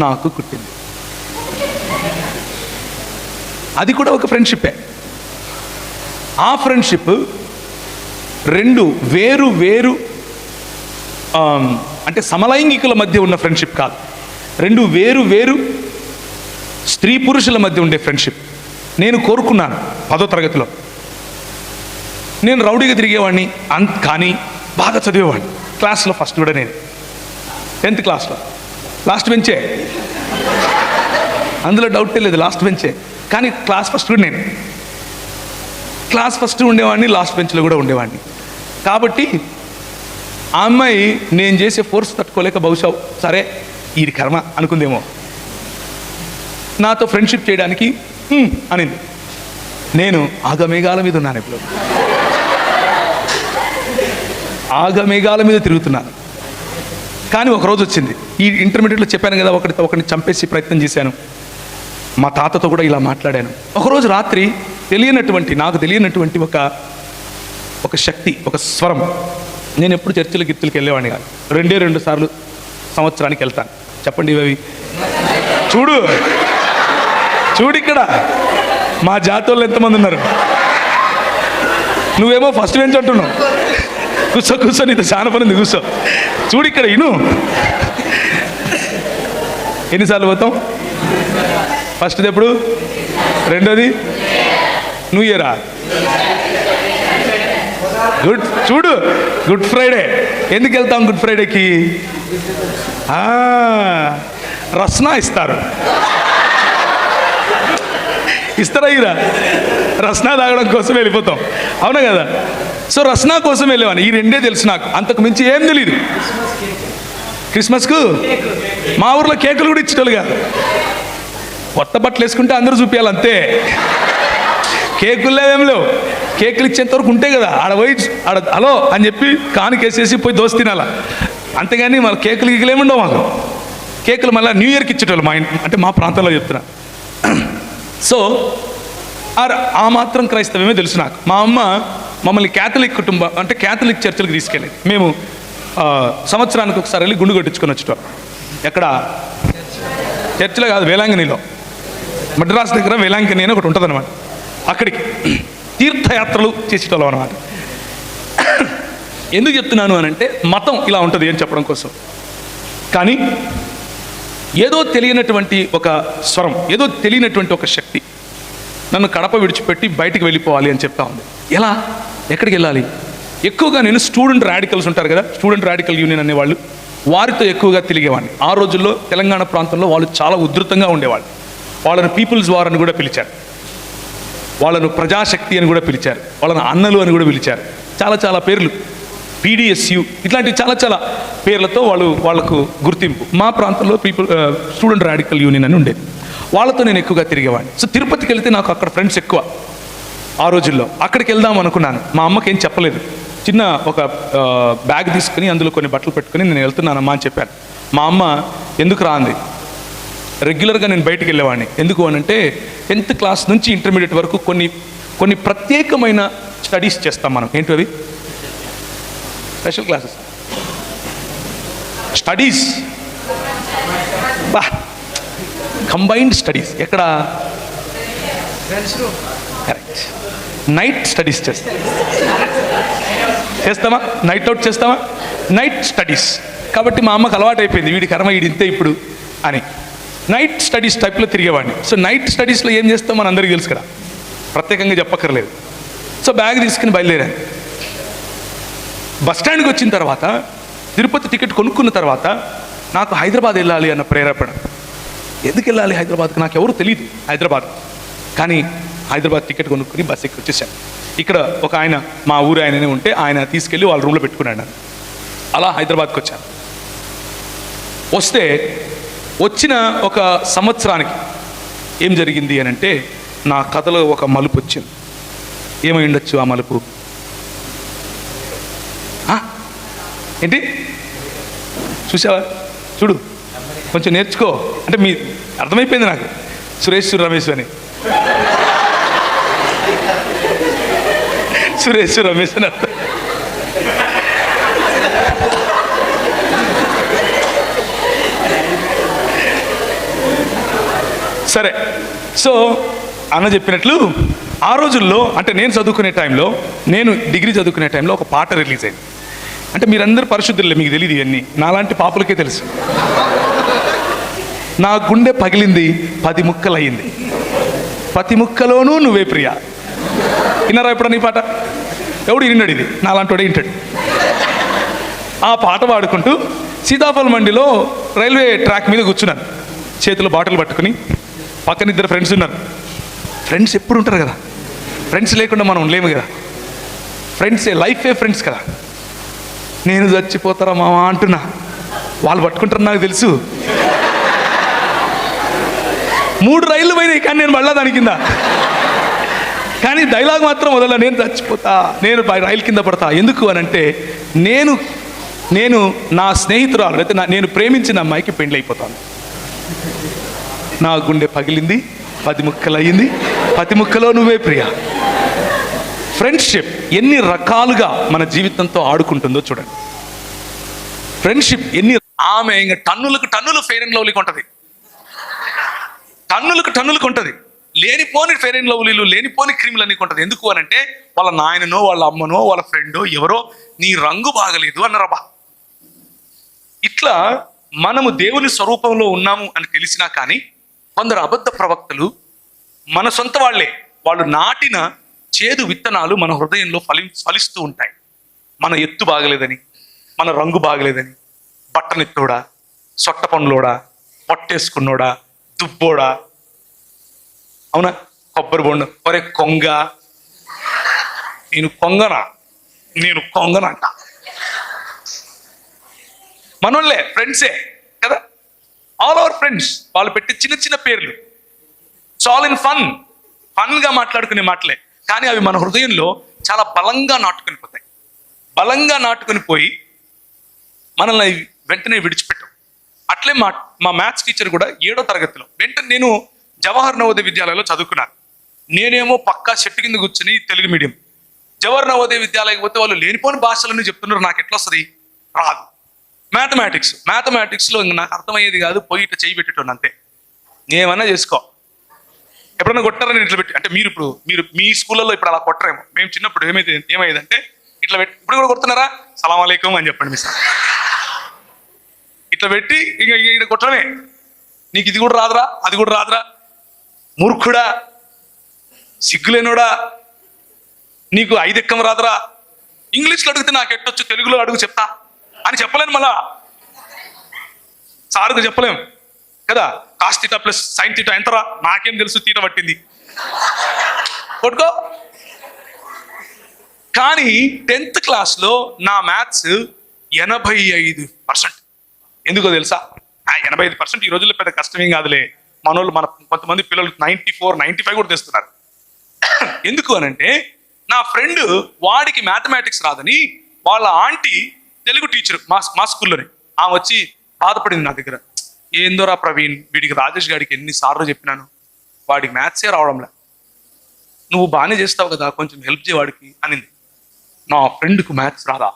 నాకు కుట్టింది. అది కూడా ఒక ఫ్రెండ్షిప్పే. ఆ ఫ్రెండ్షిప్ 2 వేరు వేరు అంటే సమలైంగికుల మధ్య ఉన్న ఫ్రెండ్షిప్ కాదు, 2 వేరు వేరు స్త్రీ పురుషుల మధ్య ఉండే ఫ్రెండ్షిప్. నేను కోరుకున్నాను 10వ తరగతిలో, నేను రౌడీగా తిరిగేవాడిని, కానీ బాగా చదివేవాడిని. క్లాస్లో ఫస్ట్ కూడా నేను 10th క్లాస్లో లాస్ట్ బెంచే. అందులో డౌటే లేదు, లాస్ట్ బెంచే. కానీ క్లాస్ ఫస్ట్ కూడా నేను, క్లాస్ ఫస్ట్ ఉండేవాడిని, లాస్ట్ బెంచ్లో కూడా ఉండేవాడిని. కాబట్టి ఆ అమ్మాయి నేను చేసే ఫోర్స్ తట్టుకోలేక బహుశా సరే ఈ కర్మ అనుకుందేమో, నాతో ఫ్రెండ్షిప్ చేయడానికి అనింది. నేను ఆగమేఘాల మీద ఉన్నాను, ఇప్పుడు ఆగమేఘాల మీద తిరుగుతున్నాను. కానీ ఒకరోజు వచ్చింది, ఈ ఇంటర్మీడియట్లో చెప్పాను కదా, ఒకరిని చంపేసి ప్రయత్నం చేశాను. మా తాతతో కూడా ఇలా మాట్లాడాను. ఒకరోజు రాత్రి నాకు తెలియనటువంటి ఒక శక్తి, ఒక స్వరం. నేను ఎప్పుడు చర్చిల గిత్తులకి వెళ్ళేవాడిని కాదు, 2 సార్లు సంవత్సరానికి వెళ్తాను. చెప్పండి ఇవి. చూడు ఇక్కడ మా జాతి వాళ్ళు ఎంతమంది ఉన్నారు. నువ్వేమో ఫస్ట్ బెంచ్ అంటున్నావు. కూర్చో నీతో చాలా పని ఉంది, కూర్చో. చూడు ఇక్కడ ఇను. ఎన్నిసార్లు పోతాం? ఫస్ట్ది ఎప్పుడు? రెండోది న్యూ ఇయరా? చూడు గుడ్ ఫ్రైడే. ఎందుకు వెళ్తాం గుడ్ ఫ్రైడేకి? రస్నా ఇస్తారు. ఇస్తారా? ఇరా రస్నా తాగడం కోసం వెళ్ళిపోతాం, అవునా కదా? సో రస్నా కోసం వెళ్ళేవాడిని. ఈ 2 తెలుసు నాకు, అంతకు మించి ఏం తెలీదు. క్రిస్మస్కు మా ఊర్లో కేకులు కూడా ఇచ్చేటోళ్ళు కాదు. కొత్త బట్టలు వేసుకుంటే అందరూ చూపించాలి అంతే. కేకులు లేవేం లేవు. కేకులు ఇచ్చేంత వరకు ఉంటాయి కదా, పోయి హలో అని చెప్పి కానుకేసేసి పోయి దోశ తినాలా, అంతేగాని మళ్ళీ కేకులు ఏముండవు మాకు. కేకులు మళ్ళీ న్యూ ఇయర్కి ఇచ్చేటోళ్ళు మా ఇంటి, అంటే మా ప్రాంతంలో చెప్తున్నా. సో ఆ మాత్రం క్రైస్తవమే తెలుసు నాకు. మా అమ్మ మమ్మల్ని క్యాథలిక్ కుటుంబం, అంటే క్యాథలిక్ చర్చిలకు తీసుకెళ్ళేది. మేము సంవత్సరానికి ఒకసారి వెళ్ళి గుండు కొట్టించుకొని వచ్చేటోళ్ళం. ఎక్కడ? చర్చిలో కాదు, వేలాంగిణిలో, మద్రాసు దగ్గర వేలాంగిణి అని ఒకటి ఉంటుంది అనమాట. అక్కడికి తీర్థయాత్రలు చేసేటోళ్ళం అనమాట. ఎందుకు చెప్తున్నాను అని అంటే, మతం ఇలా ఉంటుంది అని చెప్పడం కోసం. కానీ ఏదో తెలియనటువంటి ఒక స్వరం, ఏదో తెలియనటువంటి ఒక శక్తి నన్ను కడప విడిచిపెట్టి బయటికి వెళ్ళిపోవాలి అని చెప్తా ఉంది. ఎలా? ఎక్కడికి వెళ్ళాలి? ఎక్కువగా నేను స్టూడెంట్ రాడికల్స్ ఉంటారు కదా, స్టూడెంట్ రాడికల్ యూనియన్ అనేవాళ్ళు, వారితో ఎక్కువగా తిరిగేవాడిని. ఆ రోజుల్లో తెలంగాణ ప్రాంతంలో వాళ్ళు చాలా ఉధృతంగా ఉండేవాళ్ళు. వాళ్ళను పీపుల్స్ వార్ అని కూడా పిలిచారు, వాళ్ళను ప్రజాశక్తి అని కూడా పిలిచారు, వాళ్ళను అన్నలు అని కూడా పిలిచారు. చాలా పేర్లు, PDSU ఇట్లాంటి చాలా పేర్లతో వాళ్ళకు గుర్తింపు. మా ప్రాంతంలో స్టూడెంట్ రాడికల్ యూనియన్ అని ఉండేది. వాళ్ళతో నేను ఎక్కువగా తిరిగేవాడిని. సో తిరుపతికి వెళ్తే నాకు అక్కడ ఫ్రెండ్స్ ఎక్కువ. ఆ రోజుల్లో అక్కడికి వెళ్దాం అనుకున్నాను. మా అమ్మకి ఏం చెప్పలేదు. చిన్న ఒక బ్యాగ్ తీసుకుని అందులో కొన్ని బట్టలు పెట్టుకుని నేను వెళ్తున్నానమ్మా అని చెప్పాను. మా అమ్మ ఎందుకు రా అంది. రెగ్యులర్గా నేను బయటికి వెళ్ళేవాడిని. ఎందుకు అని అంటే 10th క్లాస్ నుంచి ఇంటర్మీడియట్ వరకు కొన్ని ప్రత్యేకమైన స్టడీస్ చేస్తాం మనం. ఏంటి అవి? Special classes, studies, combined studies. ఎక్కడ? కరెక్ట్. నైట్ స్టడీస్ చేస్తామా? నైట్ అవుట్ చేస్తామా? Night studies. కాబట్టి మా అమ్మకు అలవాటు అయిపోయింది, వీడి కర్మ వీడింతే ఇప్పుడు అని. నైట్ స్టడీస్ టైప్లో తిరిగేవాడిని. సో నైట్ స్టడీస్లో ఏం చేస్తాం మన అందరికీ తెలుసు కదా, ప్రత్యేకంగా చెప్పక్కర్లేదు. సో బ్యాగ్ తీసుకుని బయలుదేరాను. బస్టాండ్కి వచ్చిన తర్వాత, తిరుపతి టికెట్ కొనుక్కున్న తర్వాత నాకు హైదరాబాద్ వెళ్ళాలి అన్న ప్రేరేపణ. ఎందుకు వెళ్ళాలి హైదరాబాద్కి? నాకు ఎవరు తెలియదు హైదరాబాద్. కానీ హైదరాబాద్ టికెట్ కొనుక్కుని బస్ ఎక్కి వచ్చేసాను. ఇక్కడ ఒక ఆయన, మా ఊరు ఆయననే ఉంటే, ఆయన తీసుకెళ్ళి వాళ్ళ రూమ్లో పెట్టుకున్నాడు నన్ను. అలా హైదరాబాద్కి వచ్చాను. వస్తే వచ్చిన ఒక సంవత్సరానికి ఏం జరిగింది అని అంటే, నా కథలో ఒక మలుపు వచ్చింది. ఏమై ఉండొచ్చు ఆ మలుపు? ఏంటి? చూసావా? చూడు, కొంచెం నేర్చుకో. అంటే మీ అర్థమైపోయింది నాకు, సురేష్ రమేష్ అని. సురేష్ రమేష్ అని అర్థం. సరే, సో అన్న చెప్పినట్లు ఆ రోజుల్లో, అంటే నేను చదువుకునే టైంలో, నేను డిగ్రీ చదువుకునే టైంలో ఒక పాట రిలీజ్ అయింది. అంటే మీరందరూ పరిశుద్ధులే, మీకు తెలియదు ఇవన్నీ, నాలాంటి పాపులకే తెలుసు. నా గుండె పగిలింది 10 ముక్కలయ్యింది, ప్రతి ముక్కలోనూ నువ్వే ప్రియా. విన్నారా ఎప్పుడన్నా ఈ పాట? ఎవడు విన్నాడు? ఇది నాలాంటి వాడే వింటాడు. ఆ పాట పాడుకుంటూ సీతాఫల్ మండిలో రైల్వే ట్రాక్ మీద కూర్చున్నాను, చేతిలో బాటిల్ పట్టుకుని. పక్కన ఇద్దరు ఫ్రెండ్స్ ఉన్నారు. ఫ్రెండ్స్ ఎప్పుడు ఉంటారు కదా, ఫ్రెండ్స్ లేకుండా మనం లేము కదా. ఫ్రెండ్సే లైఫే ఫ్రెండ్స్ కదా. నేను చచ్చిపోతారా మావా అంటున్నా, వాళ్ళు పట్టుకుంటారు నాకు తెలుసు. 3 రైళ్ళు పోయినాయి కానీ నేను మళ్ళా దాని కింద. కానీ డైలాగ్ మాత్రం వదల, నేను చచ్చిపోతా, నేను రైలు కింద పడతా. ఎందుకు అని అంటే నేను నా స్నేహితురాలు అయితే నేను ప్రేమించిన అమ్మాయికి పెండ్లి అయిపోతాను. నా గుండె పగిలింది, 10 ముక్కలు అయ్యింది, 10 ముక్కలో నువ్వే ప్రియ. ఫ్రెండ్షిప్ ఎన్ని రకాలుగా మన జీవితంతో ఆడుకుంటుందో చూడండి. ఫ్రెండ్షిప్ ఆమె ఇంకా టన్నులు ఫెయిర్ అండ్ లవ్లీకి ఉంటుంది, టన్నులకు ఉంటుంది. లేనిపోని ఫెయిర్ అండ్ లవ్లీలు, లేనిపోని క్రీములు అన్నీ కొంటది. ఎందుకు అని అంటే వాళ్ళ నాయననో వాళ్ళ అమ్మనో వాళ్ళ ఫ్రెండో ఎవరో నీ రంగు బాగలేదు అన్నారబ్బా. ఇట్లా మనము దేవుని స్వరూపంలో ఉన్నాము అని తెలిసినా కానీ కొందరు అబద్ధ ప్రవక్తలు మన సొంత వాళ్ళు నాటిన చేదు విత్తనాలు మన హృదయంలో ఫలిస్తూ ఉంటాయి. మన ఎత్తు బాగలేదని, మన రంగు బాగలేదని, బట్టనెత్తోడా, సొట్ట పండ్లోడా, పొట్టేసుకున్నోడా, దుబ్బోడా, అవునా, కొబ్బరి బొండ, ఒరే కొంగ, నేను కొంగనంట. మనోళ్ళే, ఫ్రెండ్సే కదా, ఆల్ అవర్ ఫ్రెండ్స్. వాళ్ళు పెట్టి చిన్న పేర్లు, ఆల్ ఇన్ ఫన్గా మాట్లాడుకునే మాటలే, కానీ అవి మన హృదయంలో చాలా బలంగా నాటుకొని పోయి మనల్ని వెంటనే విడిచిపెట్టాం. అట్లే మా మ్యాథ్స్ టీచర్ కూడా 7వ తరగతిలో వెంటనే, నేను జవహర్ నవోదయ విద్యాలయంలో చదువుకున్నాను. నేనేమో పక్కా చెట్టు కింద కూర్చొని తెలుగు మీడియం. జవహర్ నవోదయ విద్యాలయకి పోతే వాళ్ళు లేనిపోని భాషలన్నీ చెప్తున్నారు, నాకు ఎట్లా వస్తుంది, రాదు. మ్యాథమెటిక్స్లో ఇంక నాకు అర్థమయ్యేది కాదు, పోయి ఇట్లా చేయి పెట్టేటోను అంతే. నేమన్నా చేసుకో. ఎప్పుడన్నా కొట్టారని ఇట్లా పెట్టి, అంటే మీరు మీ స్కూళ్ళలో ఇప్పుడు అలా కొట్టరేమో, మేము చిన్నప్పుడు ఏమైందంటే ఇట్లా పెట్టి, ఇప్పుడు కూడా కొడుతున్నారా, సలాం అలైకుం అని చెప్పండి మీ సార్, ఇట్లా పెట్టి ఇంకా ఇక్కడ కొట్టడమే. నీకు ఇది కూడా రాదురా, అది కూడా రాదురా, మూర్ఖుడా, సిగ్గులేనోడా, నీకు 5 ఎక్కం రాదురా, ఇంగ్లీష్లో అడిగితే నాకు ఎట్టొచ్చు, తెలుగులో అడుగు చెప్తా అని చెప్పలేను. మళ్ళా సారుకు చెప్పలేం కదా. Cos theta plus sine theta ఎంతరా, నాకేం తెలుసు, తీట పట్టింది కొట్టుకో. కానీ 10th క్లాస్లో నా మ్యాథ్స్ 85%. ఎందుకో తెలుసా? 85% ఈ రోజుల్లో పెద్ద కష్టమేం కాదులే. మన కొంతమంది పిల్లలు 94, 95 కూడా తెస్తున్నారు. ఎందుకు అనంటే నా ఫ్రెండ్ వాడికి మ్యాథమెటిక్స్ రాదని వాళ్ళ ఆంటీ తెలుగు టీచర్ మా స్కూల్లోనే, ఆమె వచ్చి బాధపడింది నా దగ్గర. ఏందోరా ప్రవీణ్, వీడికి రాజేష్ గారికి ఎన్నిసార్లు చెప్పినాను, వాడికి మ్యాథ్సే రావడంలే, నువ్వు బాగానే చేస్తావు కదా, కొంచెం హెల్ప్ చేయవాడికి అనింది. నా ఫ్రెండ్కు మ్యాథ్స్ రాదా?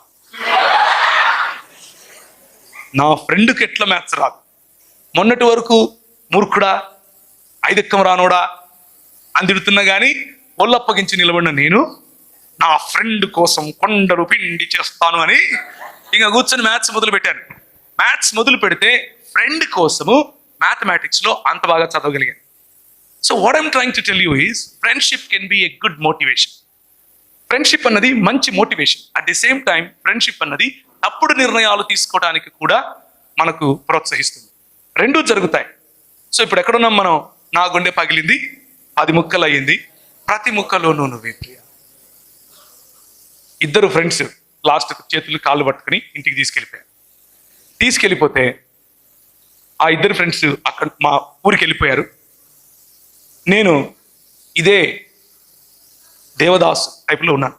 నా ఫ్రెండ్కి ఎట్లా మ్యాథ్స్ రాదు? మొన్నటి వరకు మూర్ఖుడా, 5 ఎక్కం రానోడా అని తిడుతున్నా కానీ ఒళ్ళప్పగించి నిలబడిన నేను నా ఫ్రెండ్ కోసం కొండలు పిండి చేస్తాను అని ఇంకా కూర్చొని మ్యాథ్స్ మొదలు పెట్టాను. మ్యాథ్స్ మొదలు పెడితే ఫ్రెండ్ కోసము మ్యాథమెటిక్స్లో అంత బాగా చదవగలిగాను. So what I'm trying to tell you is, friendship can be a good motivation. Friendship అన్నది మంచి motivation. At the same time friendship అన్నది తప్పుడు నిర్ణయాలు తీసుకోవడానికి కూడా మనకు ప్రోత్సహిస్తుంది. రెండూ జరుగుతాయి. సో ఇప్పుడు ఎక్కడున్నాం మనం? నా గుండె పగిలింది, 10 ముక్కలు అయ్యింది, ప్రతి ముక్కలోనూ నువ్వే ప్రియ. ఇద్దరు ఫ్రెండ్స్ లాస్ట్ చేతులు కాళ్ళు పట్టుకుని ఇంటికి తీసుకెళ్ళిపోతే ఆ ఇద్దరు ఫ్రెండ్స్ అక్కడ మా ఊరికి వెళ్ళిపోయారు. నేను ఇదే దేవదాస్ టైప్లో ఉన్నాను.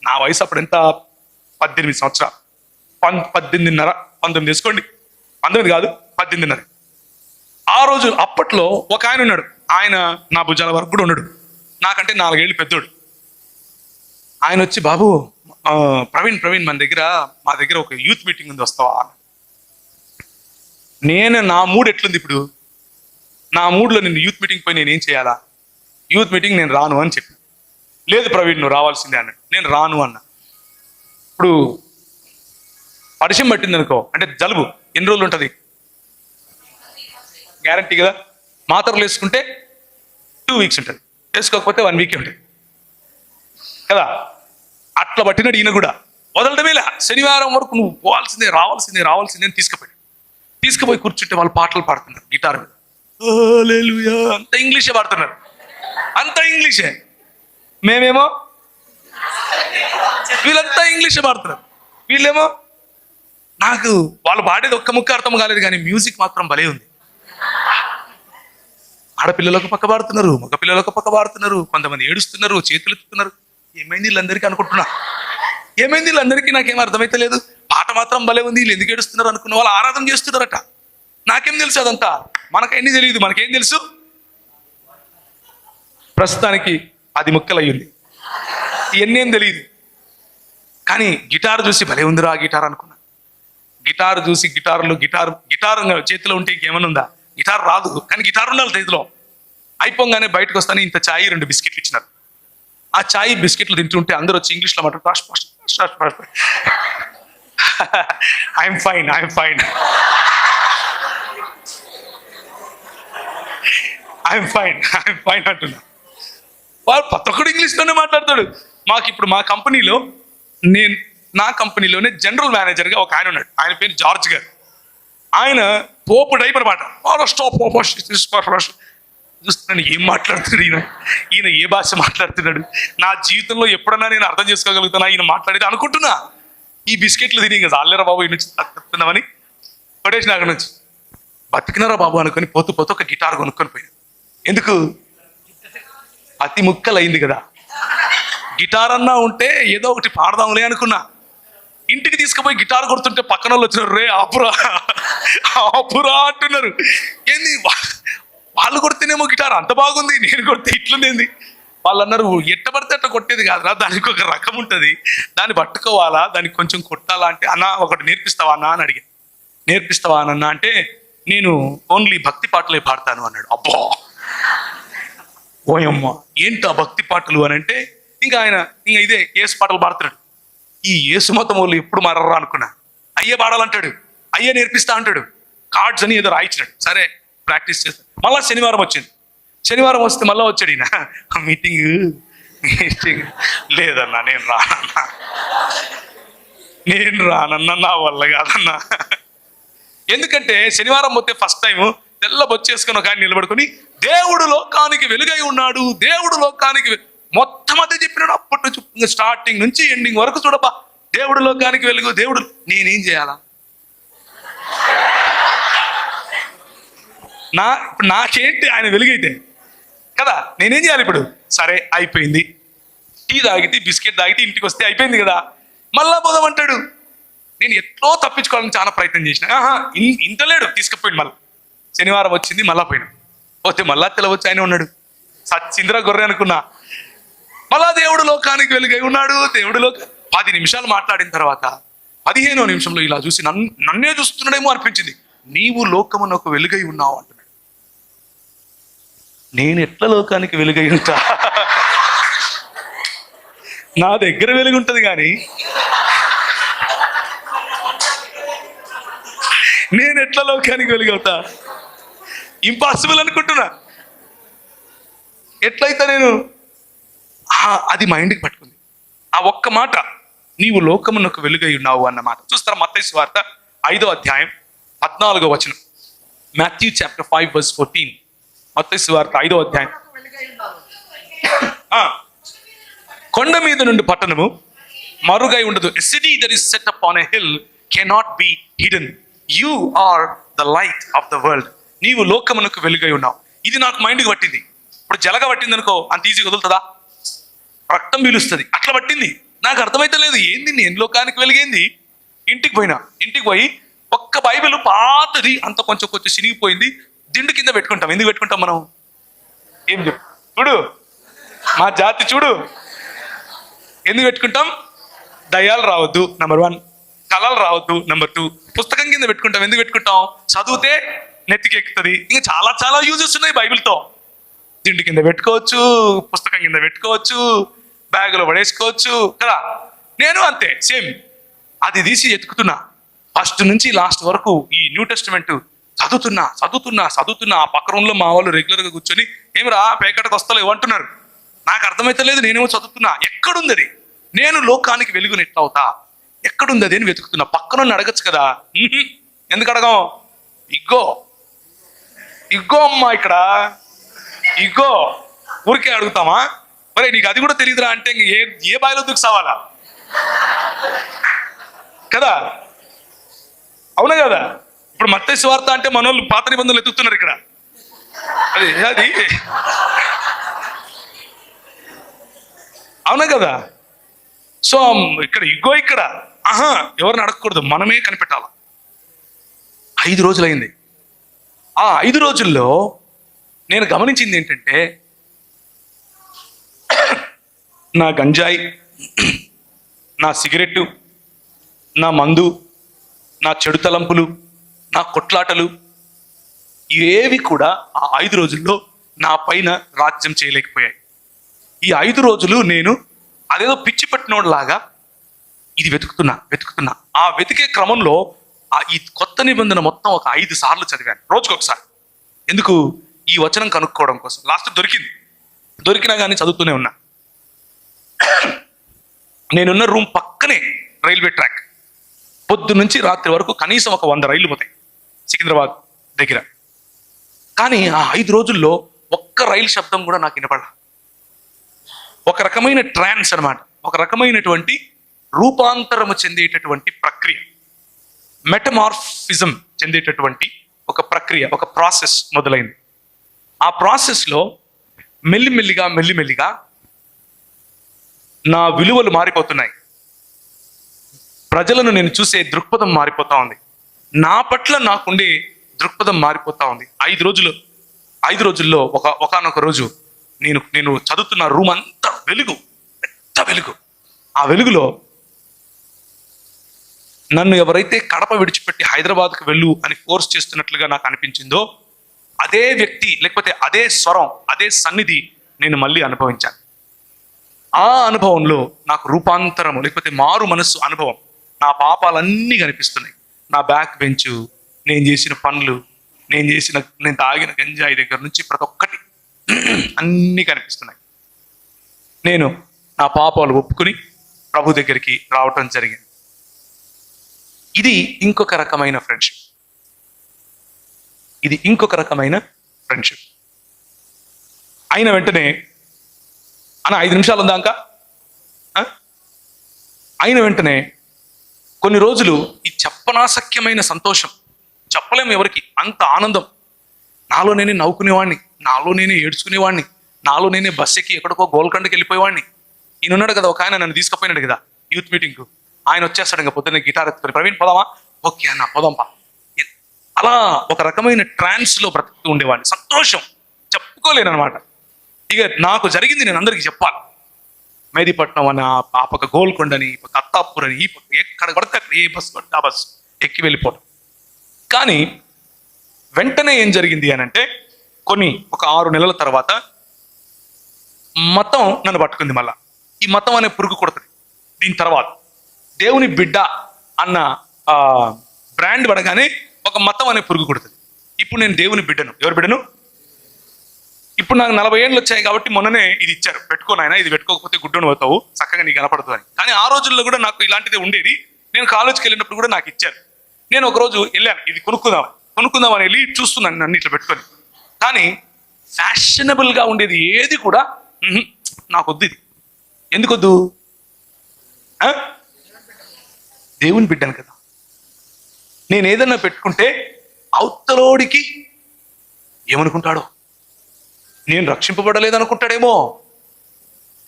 నా వయసు అప్పుడు ఎంత, 18 సంవత్సరాలు, 18.5, 19 తీసుకోండి, 19 కాదు 18.5. ఆ రోజు అప్పట్లో ఒక ఆయన ఉన్నాడు, ఆయన నా భుజాల వరకు కూడా ఉన్నాడు, నాకంటే 4 ఏళ్ళు పెద్దోడు. ఆయన వచ్చి, బాబు ప్రవీణ్ మా దగ్గర ఒక యూత్ మీటింగ్ ఉంది, వస్తావా? నా మూడ్ ఎట్లుంది ఇప్పుడు, నా మూడ్లో నేను యూత్ మీటింగ్ పోయి నేను ఏం చేయాలా? యూత్ మీటింగ్ నేను రాను అని చెప్పి, లేదు ప్రవీణ్ నువ్వు రావాల్సిందే అన్నాడు. నేను రాను అన్నా. ఇప్పుడు పరిచయం పట్టింది అనుకో, అంటే జలుబు ఎన్ని రోజులు ఉంటుంది గ్యారంటీ కదా? మాత్రలు వేసుకుంటే 2 వీక్స్ ఉంటుంది, వేసుకోకపోతే 1 వీకే ఉంటుంది కదా. అట్లా పట్టినాడు ఈయన కూడా. వదలడమేలా, శనివారం వరకు నువ్వు పోవాల్సిందే, రావాల్సిందే అని తీసుకుపోయి కూర్చుంటే వాళ్ళు పాటలు పాడుతున్నారు గిటార్ మీద. హల్లెలూయా అంత ఇంగ్లీషే పాడుతున్నారు, అంత ఇంగ్లీషే. మేమేమో వీళ్ళంతా ఇంగ్లీషే పాడుతున్నారు, వీళ్ళేమో నాకు వాళ్ళు పాడేది ఒక్క ముక్క అర్థం కాలేదు, కానీ మ్యూజిక్ మాత్రం భలే ఉంది. ఆడపిల్లలకు పక్క పాడుతున్నారు, మగ పిల్లలకు పక్క పాడుతున్నారు, కొంతమంది ఏడుస్తున్నారు, చేతులు ఎత్తుతున్నారు. ఏమైంది వీళ్ళందరికీ అనుకుంటున్నా, ఏమైంది వీళ్ళందరికీ? నాకేం అర్థమైతే లేదు. పాట మాత్రం భలే ఉంది, వీళ్ళు ఎందుకు ఏడుస్తున్నారు అనుకున్న వాళ్ళు ఆరాధన చేస్తున్నారట. నాకేం తెలుసు అదంతా? మనకేంది తెలియదు, మనకేం తెలుసు? ప్రస్తుతానికి 10 ముక్కలు అయ్యింది, ఇవన్నీ ఏం తెలియదు. కానీ గిటార్ చూసి భలే ఉందిరా గిటార్ అనుకున్నా. గిటార్ చూసి గిటార్ చేతిలో ఉంటే ఇంకేమైనా ఉందా? గిటార్ రాదు, కానీ గిటార్ ఉండాలి చేతిలో. అయిపోగానే బయటకు వస్తానే ఇంత ఛాయ్ 2 బిస్కెట్లు ఇచ్చినారు. ఆ ఛాయ్ బిస్కెట్లు తింటుంటే అందరూ వచ్చి ఇంగ్లీష్లో మాట్లాడు, ఐఎమ్ ఫైన్ అంటున్నా. వాడు ప్రతి ఒక్కడు ఇంగ్లీష్లోనే మాట్లాడతాడు. మా కంపెనీలో నా కంపెనీలోనే జనరల్ మేనేజర్గా ఒక ఆయన ఉన్నాడు, ఆయన పేరు జార్జ్ గారు. ఆయన పోపు టైప్ అనమాట. చూస్తున్నాను ఏం మాట్లాడుతున్నాడు ఈయన ఏ భాష మాట్లాడుతున్నాడు. నా జీవితంలో ఎప్పుడన్నా నేను అర్థం చేసుకోగలుగుతానా ఈయన మాట్లాడేది అనుకుంటున్నా. ఈ బిస్కెట్లు తిని ఇంకా చాలేరా బాబు ఈ నుంచి తప్పుతున్నామని పడేసిన అక్కడి నుంచి. బతికినారా బాబు అనుకొని పోతూ ఒక గిటార్ కొనుక్కొని పోయాను. ఎందుకు? 10 ముక్కలు అయింది కదా, గిటార్ అన్నా ఉంటే ఏదో ఒకటి పాడదాంలే అనుకున్నా. ఇంటికి తీసుకుపోయి గిటార్ కొడుతుంటే పక్కన వాళ్ళు వచ్చినారు, రే ఆపురా అంటున్నారు. ఏంది వాళ్ళు కొడితేనేమో గిటార్ అంత బాగుంది, నేను కొడితే ఇట్లుంది. వాళ్ళు అన్నారు, ఎట్టబడితే అట్ట కొట్టేది కాదురా, దానికి ఒక రకం ఉంటుంది, దాన్ని పట్టుకోవాలా, దానికి కొంచెం కొట్టాలా అంటే, అన్న ఒకటి నేర్పిస్తావా అన్న అని అడిగాను. నేర్పిస్తావా అన్న అంటే, నేను ఓన్లీ భక్తి పాటలే పాడతాను అన్నాడు. అబ్బా ఓయమ్మ ఏంటి ఆ భక్తి పాటలు అని అంటే, ఇంకా ఇదే యేసు పాటలు పాడుతున్నాడు. ఈ యేసు మతం వాళ్ళు ఎప్పుడు మారరా అనుకున్నా. అయ్యే పాడాలంటాడు, అయ్యే నేర్పిస్తా అంటాడు. కార్డ్స్ అని ఏదో రాయించినాడు. సరే ప్రాక్టీస్ చేస్తాను. మళ్ళా శనివారం వచ్చింది. శనివారం వస్తే మళ్ళీ వచ్చాడు ఈయన, మీటింగ్ లేదన్నా నేను రానన్నా, నా వల్ల కాదన్నా. ఎందుకంటే శనివారం పోతే ఫస్ట్ టైం తెల్ల బొచ్చేసుకొని ఒక ఆయన నిలబడుకొని, దేవుడు లోకానికి వెలుగై ఉన్నాడు, దేవుడు లోకానికి మొత్తం అదే చెప్పినాడు. అప్పటి నుంచి స్టార్టింగ్ నుంచి ఎండింగ్ వరకు చూడబ్బా, దేవుడు లోకానికి వెలుగు, దేవుడు. నేనేం చేయాలా? నాకేంటి ఆయన వెలుగైతే కదా, నేనేం చేయాలి ఇప్పుడు? సరే అయిపోయింది, టీ తాగితే బిస్కెట్ తాగితే ఇంటికి వస్తే అయిపోయింది కదా, మళ్ళా పోదామంటాడు. నేను ఎట్లో తప్పించుకోవాలని చాలా ప్రయత్నం చేసిన. ఇంతలేడు, తీసుకుపోయింది. మళ్ళీ శనివారం వచ్చింది, మళ్ళా పోయినా. పోతే మళ్ళా తెలవచ్చు ఆయన ఉన్నాడు. సచ్చింద్ర గొర్రె అనుకున్నా. మళ్ళా దేవుడు లోకానికి వెలుగై ఉన్నాడు, దేవుడు 10 నిమిషాలు మాట్లాడిన తర్వాత 15వ నిమిషంలో ఇలా చూసి నన్నే చూస్తున్నాడేమో అనిపించింది. నీవు లోకమునకు వెలుగై ఉన్నావు అంటున్నాడు. నేను ఎట్లా లోకానికి వెలుగై ఉంటా? నా దగ్గర వెలుగుంటది కానీ నేను ఎట్లా లోకానికి వెలుగవుతా? ఇంపాసిబుల్ అనుకుంటున్నా. ఎట్లయితే నేను అది మైండ్కి పట్టుకుంది. ఆ ఒక్క మాట, నీవు లోకమునకు వెలుగై ఉన్నావు అన్న మాట. చూస్తారా మత్తయి సువార్త 5వ అధ్యాయం 14వ వచనం. Matthew chapter 5:14. మత్తయి సువార్త 5వ అధ్యాయం. కొండ మీద నుండి పట్టణము మరుగై ఉండదు. A city that is set upon a hill cannot be hidden. You are the light of the world. నీవు లోకమునకు వెలుగై ఉన్నావు. ఇది నాకు మైండ్కి పట్టింది. ఇప్పుడు జలగ పట్టింది అనుకో, అంత ఈజీగా వదులుతుందా? రక్తం పీలుస్తుంది. అట్లా పట్టింది. నాకు అర్థమైతే లేదు, ఏంది నేను లోకానికి వెలిగేంది. ఇంటికి పోయి ఒక్క బైబిల్ పాతది, అంత కొంచెం చినిగిపోయింది, దిండు కింద పెట్టుకుంటాం. ఎందుకు పెట్టుకుంటాం మనం? ఏం చెప్పు చూడు, మా జాతి చూడు, ఎందుకు పెట్టుకుంటాం? దయ్యాలు రావద్దు నెంబర్ 1, కళలు రావద్దు నెంబర్ 2. పుస్తకం కింద పెట్టుకుంటాం. ఎందుకు పెట్టుకుంటాం? చదివితే నెత్తికి ఎక్కుతుంది. ఇంకా చాలా యూజెస్ ఉన్నాయి బైబిల్తో. దిండు కింద పెట్టుకోవచ్చు, పుస్తకం కింద పెట్టుకోవచ్చు, బ్యాగులో పడేసుకోవచ్చు కదా. నేను అంతే సేమ్. అది తీసి ఎత్తుకుతున్నా, ఫస్ట్ నుంచి లాస్ట్ వరకు ఈ న్యూ టెస్టిమెంట్ చదువుతున్నా. ఆ పక్క రూమ్లో మా వాళ్ళు రెగ్యులర్గా కూర్చొని, ఏమిరా పేకటకు వస్తలేవు అంటున్నారు. నాకు అర్థమైతే లేదు, నేనేమో చదువుతున్నా. ఎక్కడుంది అది? నేను లోకానికి వెలుగుని ఎట్లా అవుతా? ఎక్కడుంది అది అని వెతుకుతున్నా. పక్కన అడగచ్చు కదా. ఎందుకు అడగం? ఇగ్గో ఇగ్గో అమ్మా ఇక్కడ ఇగ్గో. ఊరికే అడుగుతామా? మరి నీకు అది కూడా తెలియదురా అంటే ఏ బాయిలో దూకుసావాలా కదా? అవునా కదా? ఇప్పుడు మత్తయి సువార్త అంటే మనోళ్ళు పాత నిబంధనలు ఎత్తుతున్నారు ఇక్కడ. అది అవునా కదా? సో ఇక్కడ ఇగ్గో ఇక్కడ ఎవరిని అడగకూడదు, మనమే కనిపెట్టాలి. 5 రోజులైంది. ఆ 5 రోజుల్లో నేను గమనించింది ఏంటంటే, నా గంజాయి, నా సిగరెట్టు, నా మందు, నా చెడు తలంపులు, నా కొట్లాటలు ఇవేవి కూడా ఆ 5 రోజుల్లో నా పైన రాజ్యం చేయలేకపోయాయి. ఈ 5 రోజులు నేను అదేదో పిచ్చి పట్టినోడ్లాగా ఇది వెతుకుతున్నా. ఆ వెతికే క్రమంలో ఈ కొత్త నిబంధన మొత్తం ఒక 5 సార్లు చదివాను, రోజుకొకసారి. ఎందుకు? ఈ వచనం కనుక్కోవడం కోసం. లాస్ట్ దొరికినా కానీ చదువుతూనే ఉన్నా. నేనున్న రూమ్ పక్కనే రైల్వే ట్రాక్. పొద్దు నుంచి రాత్రి వరకు కనీసం ఒక 100 రైళ్లు పోతాయి సికింద్రాబాద్ దగ్గర. కానీ ఆ 5 రోజుల్లో ఒక్క రైలు శబ్దం కూడా నాకు వినపడ. ఒక రకమైన ట్రాన్స్ అన్నమాట, ఒక రకమైనటువంటి రూపాంతరము చెందేటటువంటి ప్రక్రియ, మెటమార్ఫిజం చెందేటటువంటి ఒక ప్రక్రియ, ఒక ప్రాసెస్ మొదలైంది. ఆ ప్రాసెస్లో మెల్లిమెల్లిగా నా విలువలు మారిపోతున్నాయి. ప్రజలను నేను చూసే దృక్పథం మారిపోతా ఉంది. నా పట్ల నాకుండే దృక్పథం మారిపోతా ఉంది. 5 రోజుల్లో ఒకానొక రోజు నేను చదువుతున్న రూమ్ అంతా పెద్ద వెలుగు. ఆ వెలుగులో నన్ను ఎవరైతే కడప విడిచిపెట్టి హైదరాబాద్కు వెళ్ళు అని ఫోర్స్ చేస్తున్నట్లుగా నాకు అనిపించిందో, అదే వ్యక్తి లేకపోతే అదే స్వరం, అదే సన్నిధి నేను మళ్ళీ అనుభవించాను. ఆ అనుభవంలో నాకు రూపాంతరము లేకపోతే మారు మనస్సు అనుభవం. నా పాపాలన్నీ కనిపిస్తున్నాయి. నా బ్యాక్ బెంచు, నేను చేసిన పనులు, నేను తాగిన గంజాయి దగ్గర నుంచి ప్రతి ఒక్కటి అన్నీ కనిపిస్తున్నాయి. నేను నా పాపాలు ఒప్పుకుని ప్రభు దగ్గరికి రావటం జరిగింది. ఇది ఇంకొక రకమైన ఫ్రెండ్షిప్. అయిన వెంటనే 5 నిమిషాలు ఉందాక అయిన వెంటనే కొన్ని రోజులు ఈ చెప్పనాశక్యమైన సంతోషం, చెప్పలేము ఎవరికి, అంత ఆనందం. నాలో నేనే నవ్వుకునేవాడిని, నాలో నేనే ఏడ్చుకునేవాడిని, నాలో నేనే బస్ ఎక్కి ఎక్కడికో గోల్కొండకి వెళ్ళిపోయేవాడిని. ఈయన ఉన్నాడు కదా, ఒక ఆయన నన్ను తీసుకుపోయినాడు కదా యూత్ మీటింగ్కు. ఆయన వచ్చేస్తాడు ఇంకా పొద్దున్నే గిటార్ ఎత్తుకొని, ప్రవీణ్ పోదామా? ఓకే అన్న పోదాంపా. అలా ఒక రకమైన ట్రాన్స్లో బ్రతుకుతూ ఉండేవాడిని. సంతోషం చెప్పుకోలేను అనమాట. ఇక నాకు జరిగింది నేను అందరికీ చెప్పాలి. మెహదీపట్నం అని, ఆ పక్క గోల్కొండని, ఈ పక్క అత్తాపూర్ అని, ఈ పక్క ఎక్కడ పడితే అక్కడ ఏ బస్సు పడితే ఆ బస్సు ఎక్కి వెళ్ళిపోవడం. కానీ వెంటనే ఏం జరిగింది అని అంటే, ఒక 6 నెలల తర్వాత మతం నన్ను పట్టుకుంది. మళ్ళా ఈ మతం అనే పురుగు కొడుతుంది. దీని తర్వాత దేవుని బిడ్డ అన్న బ్రాండ్ పడగానే ఒక మతం అనే పురుగు కొడుతుంది. ఇప్పుడు నేను దేవుని బిడ్డను. ఎవరి బిడ్డను? ఇప్పుడు నాకు 40 ఏళ్ళు వచ్చాయి కాబట్టి మొన్ననే ఇది ఇచ్చారు, పెట్టుకోనాయన, ఇది పెట్టుకోకపోతే గుడ్డను పోతావు, చక్కగా నీకు కనపడుతుంది అని. కానీ ఆ రోజుల్లో కూడా నాకు ఇలాంటిదే ఉండేది. నేను కాలేజ్కి వెళ్ళినప్పుడు కూడా నాకు ఇచ్చారు. నేను ఒకరోజు వెళ్ళాను, ఇది కొనుక్కుందామని వెళ్ళి చూస్తున్నాను నన్ను ఇట్లా పెట్టుకొని. కానీ ఫ్యాషనబుల్గా ఉండేది ఏది కూడా నాకొద్దు. ఇది ఎందుకొద్దు? దేవుని బిడ్డను కదా. నేను ఏదన్నా పెట్టుకుంటే అవతలోడికి ఏమనుకుంటాడో, నేను రక్షింపబడలేదనుకుంటాడేమో.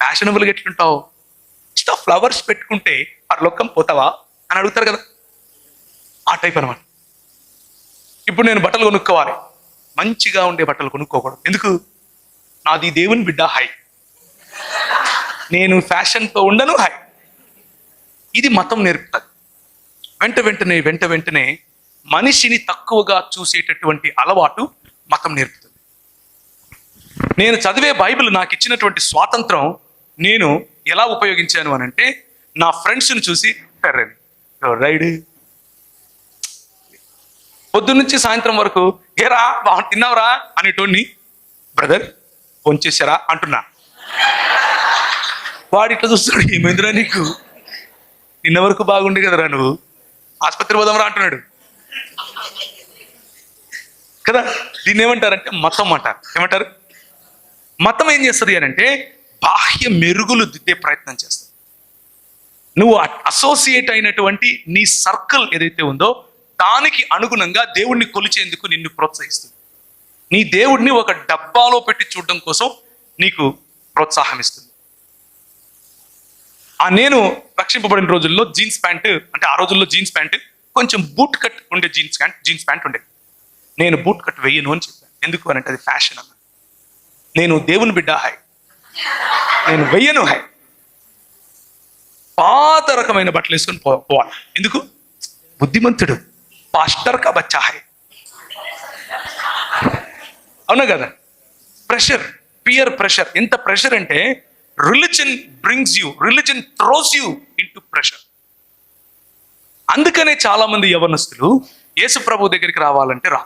ఫ్యాషనబుల్గా ఎట్లుంటావు? ఫ్లవర్స్ పెట్టుకుంటే పరలోకం పోతావా అని అడుగుతారు కదా, ఆ టైప్ అనమాట. ఇప్పుడు నేను బట్టలు కొనుక్కోవాలి, మంచిగా ఉండే బట్టలు కొనుక్కోకూడదు. ఎందుకు? నాది దేవుని బిడ్డ హై, నేను ఫ్యాషన్తో ఉండను హై. ఇది మతం నేర్పుతుంది. వెంట వెంటనే మనిషిని తక్కువగా చూసేటటువంటి అలవాటు మతం నేర్పుతుంది. నేను చదివే బైబిల్ నాకు ఇచ్చినటువంటి స్వాతంత్రం నేను ఎలా ఉపయోగించాను అని అంటే, నా ఫ్రెండ్స్ని చూసి రైడ్ పొద్దున్నుంచి సాయంత్రం వరకు ఏరా తిన్నావురా అనేటోడిని బ్రదర్ భోంచేశారా అంటున్నా. వాడు ఇట్లా చూస్తాడు, ఏమైందిరా నీకు, నిన్న వరకు బాగుండే కదరా, నువ్వు ఆసుపత్రి పోదాంరా అంటున్నాడు కదా. దీన్ని ఏమంటారంటే మతం అంటారు. ఏమంటారు? మతం ఏం చేస్తుంది అని అంటే బాహ్య మెరుగులు దిద్దే ప్రయత్నం చేస్తుంది. నువ్వు అసోసియేట్ అయినటువంటి నీ సర్కిల్ ఏదైతే ఉందో దానికి అనుగుణంగా దేవుణ్ణి కొలిచేందుకు నిన్ను ప్రోత్సహిస్తుంది. నీ దేవుడిని ఒక డబ్బాలో పెట్టి చూడడం కోసం నీకు ప్రోత్సాహం ఇస్తుంది. నేను రక్షింపబడిన రోజుల్లో జీన్స్ ప్యాంట్, అంటే ఆ రోజుల్లో జీన్స్ ప్యాంట్ కొంచెం బూట్ కట్ ఉండే జీన్స్ ప్యాంట్ ఉండేది. నేను బూట్ కట్ వెయ్యను అని చెప్పాను. ఎందుకు అని అంటే అది ఫ్యాషన్ అన్న. నేను దేవుని బిడ్డ హై, నేను వెయ్యను హై. పాత రకమైన బట్టలు వేసుకొని పోవాలి. ఎందుకు? బుద్ధిమంతుడు పాస్టర్ కా బచ్చా హై. అవునా కదా? Pressure, peer pressure. ఎంత ప్రెషర్ అంటే religion throws you into pressure. అందుకనే చాలా మంది యవనస్తులు యేసు ప్రభు దగ్గరికి రావాలంటే రా.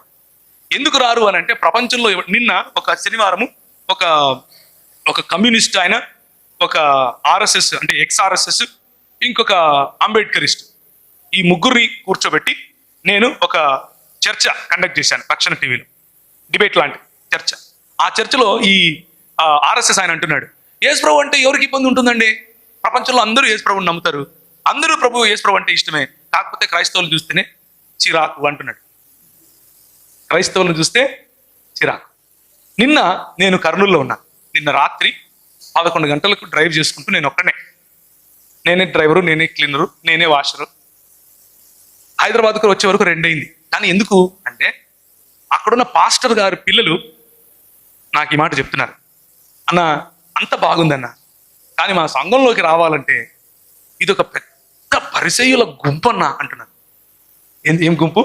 ఎందుకు రారు అని అంటే ప్రపంచంలో నిన్న ఒక శనివారము ఒక కమ్యూనిస్ట్ ఆయన, ఒక ఆర్ఎస్ఎస్ అంటే ఎక్స్ఆర్ఎస్ఎస్, ఇంకొక అంబేద్కరిస్ట్, ఈ ముగ్గురిని కూర్చోబెట్టి నేను ఒక చర్చ కండక్ట్ చేశాను రక్షణ టీవీలో, డిబేట్ లాంటి చర్చ. ఆ చర్చలో ఈ ఆర్ఎస్ఎస్ ఆయన అంటున్నాడు, యేసు ప్రభు అంటే ఎవరికి ఇబ్బంది ఉంటుందండి? ప్రపంచంలో అందరూ యేసు ప్రభుని నమ్ముతారు, అందరూ యేసు ప్రభు అంటే ఇష్టమే, కాకపోతే క్రైస్తవులు చూస్తేనే చిరాకు అంటున్నాడు. క్రైస్తవులను చూస్తే చిరాకు. నిన్న నేను కర్నూలులో ఉన్నా. నిన్న రాత్రి 11 గంటలకు డ్రైవ్ చేసుకుంటూ నేనే డ్రైవరు, నేనే క్లీనరు, నేనే వాషరు. హైదరాబాద్కు వచ్చే వరకు 2 అయింది. కానీ ఎందుకు అంటే అక్కడున్న పాస్టర్ గారి పిల్లలు నాకు ఈ మాట చెప్తున్నారు, అన్న అంత బాగుందన్న, కానీ మా సంఘంలోకి రావాలంటే ఇది ఒక పెద్ద పరిసయ్యుల గుంపు అన్న అంటున్నారు. ఏం గుంపు?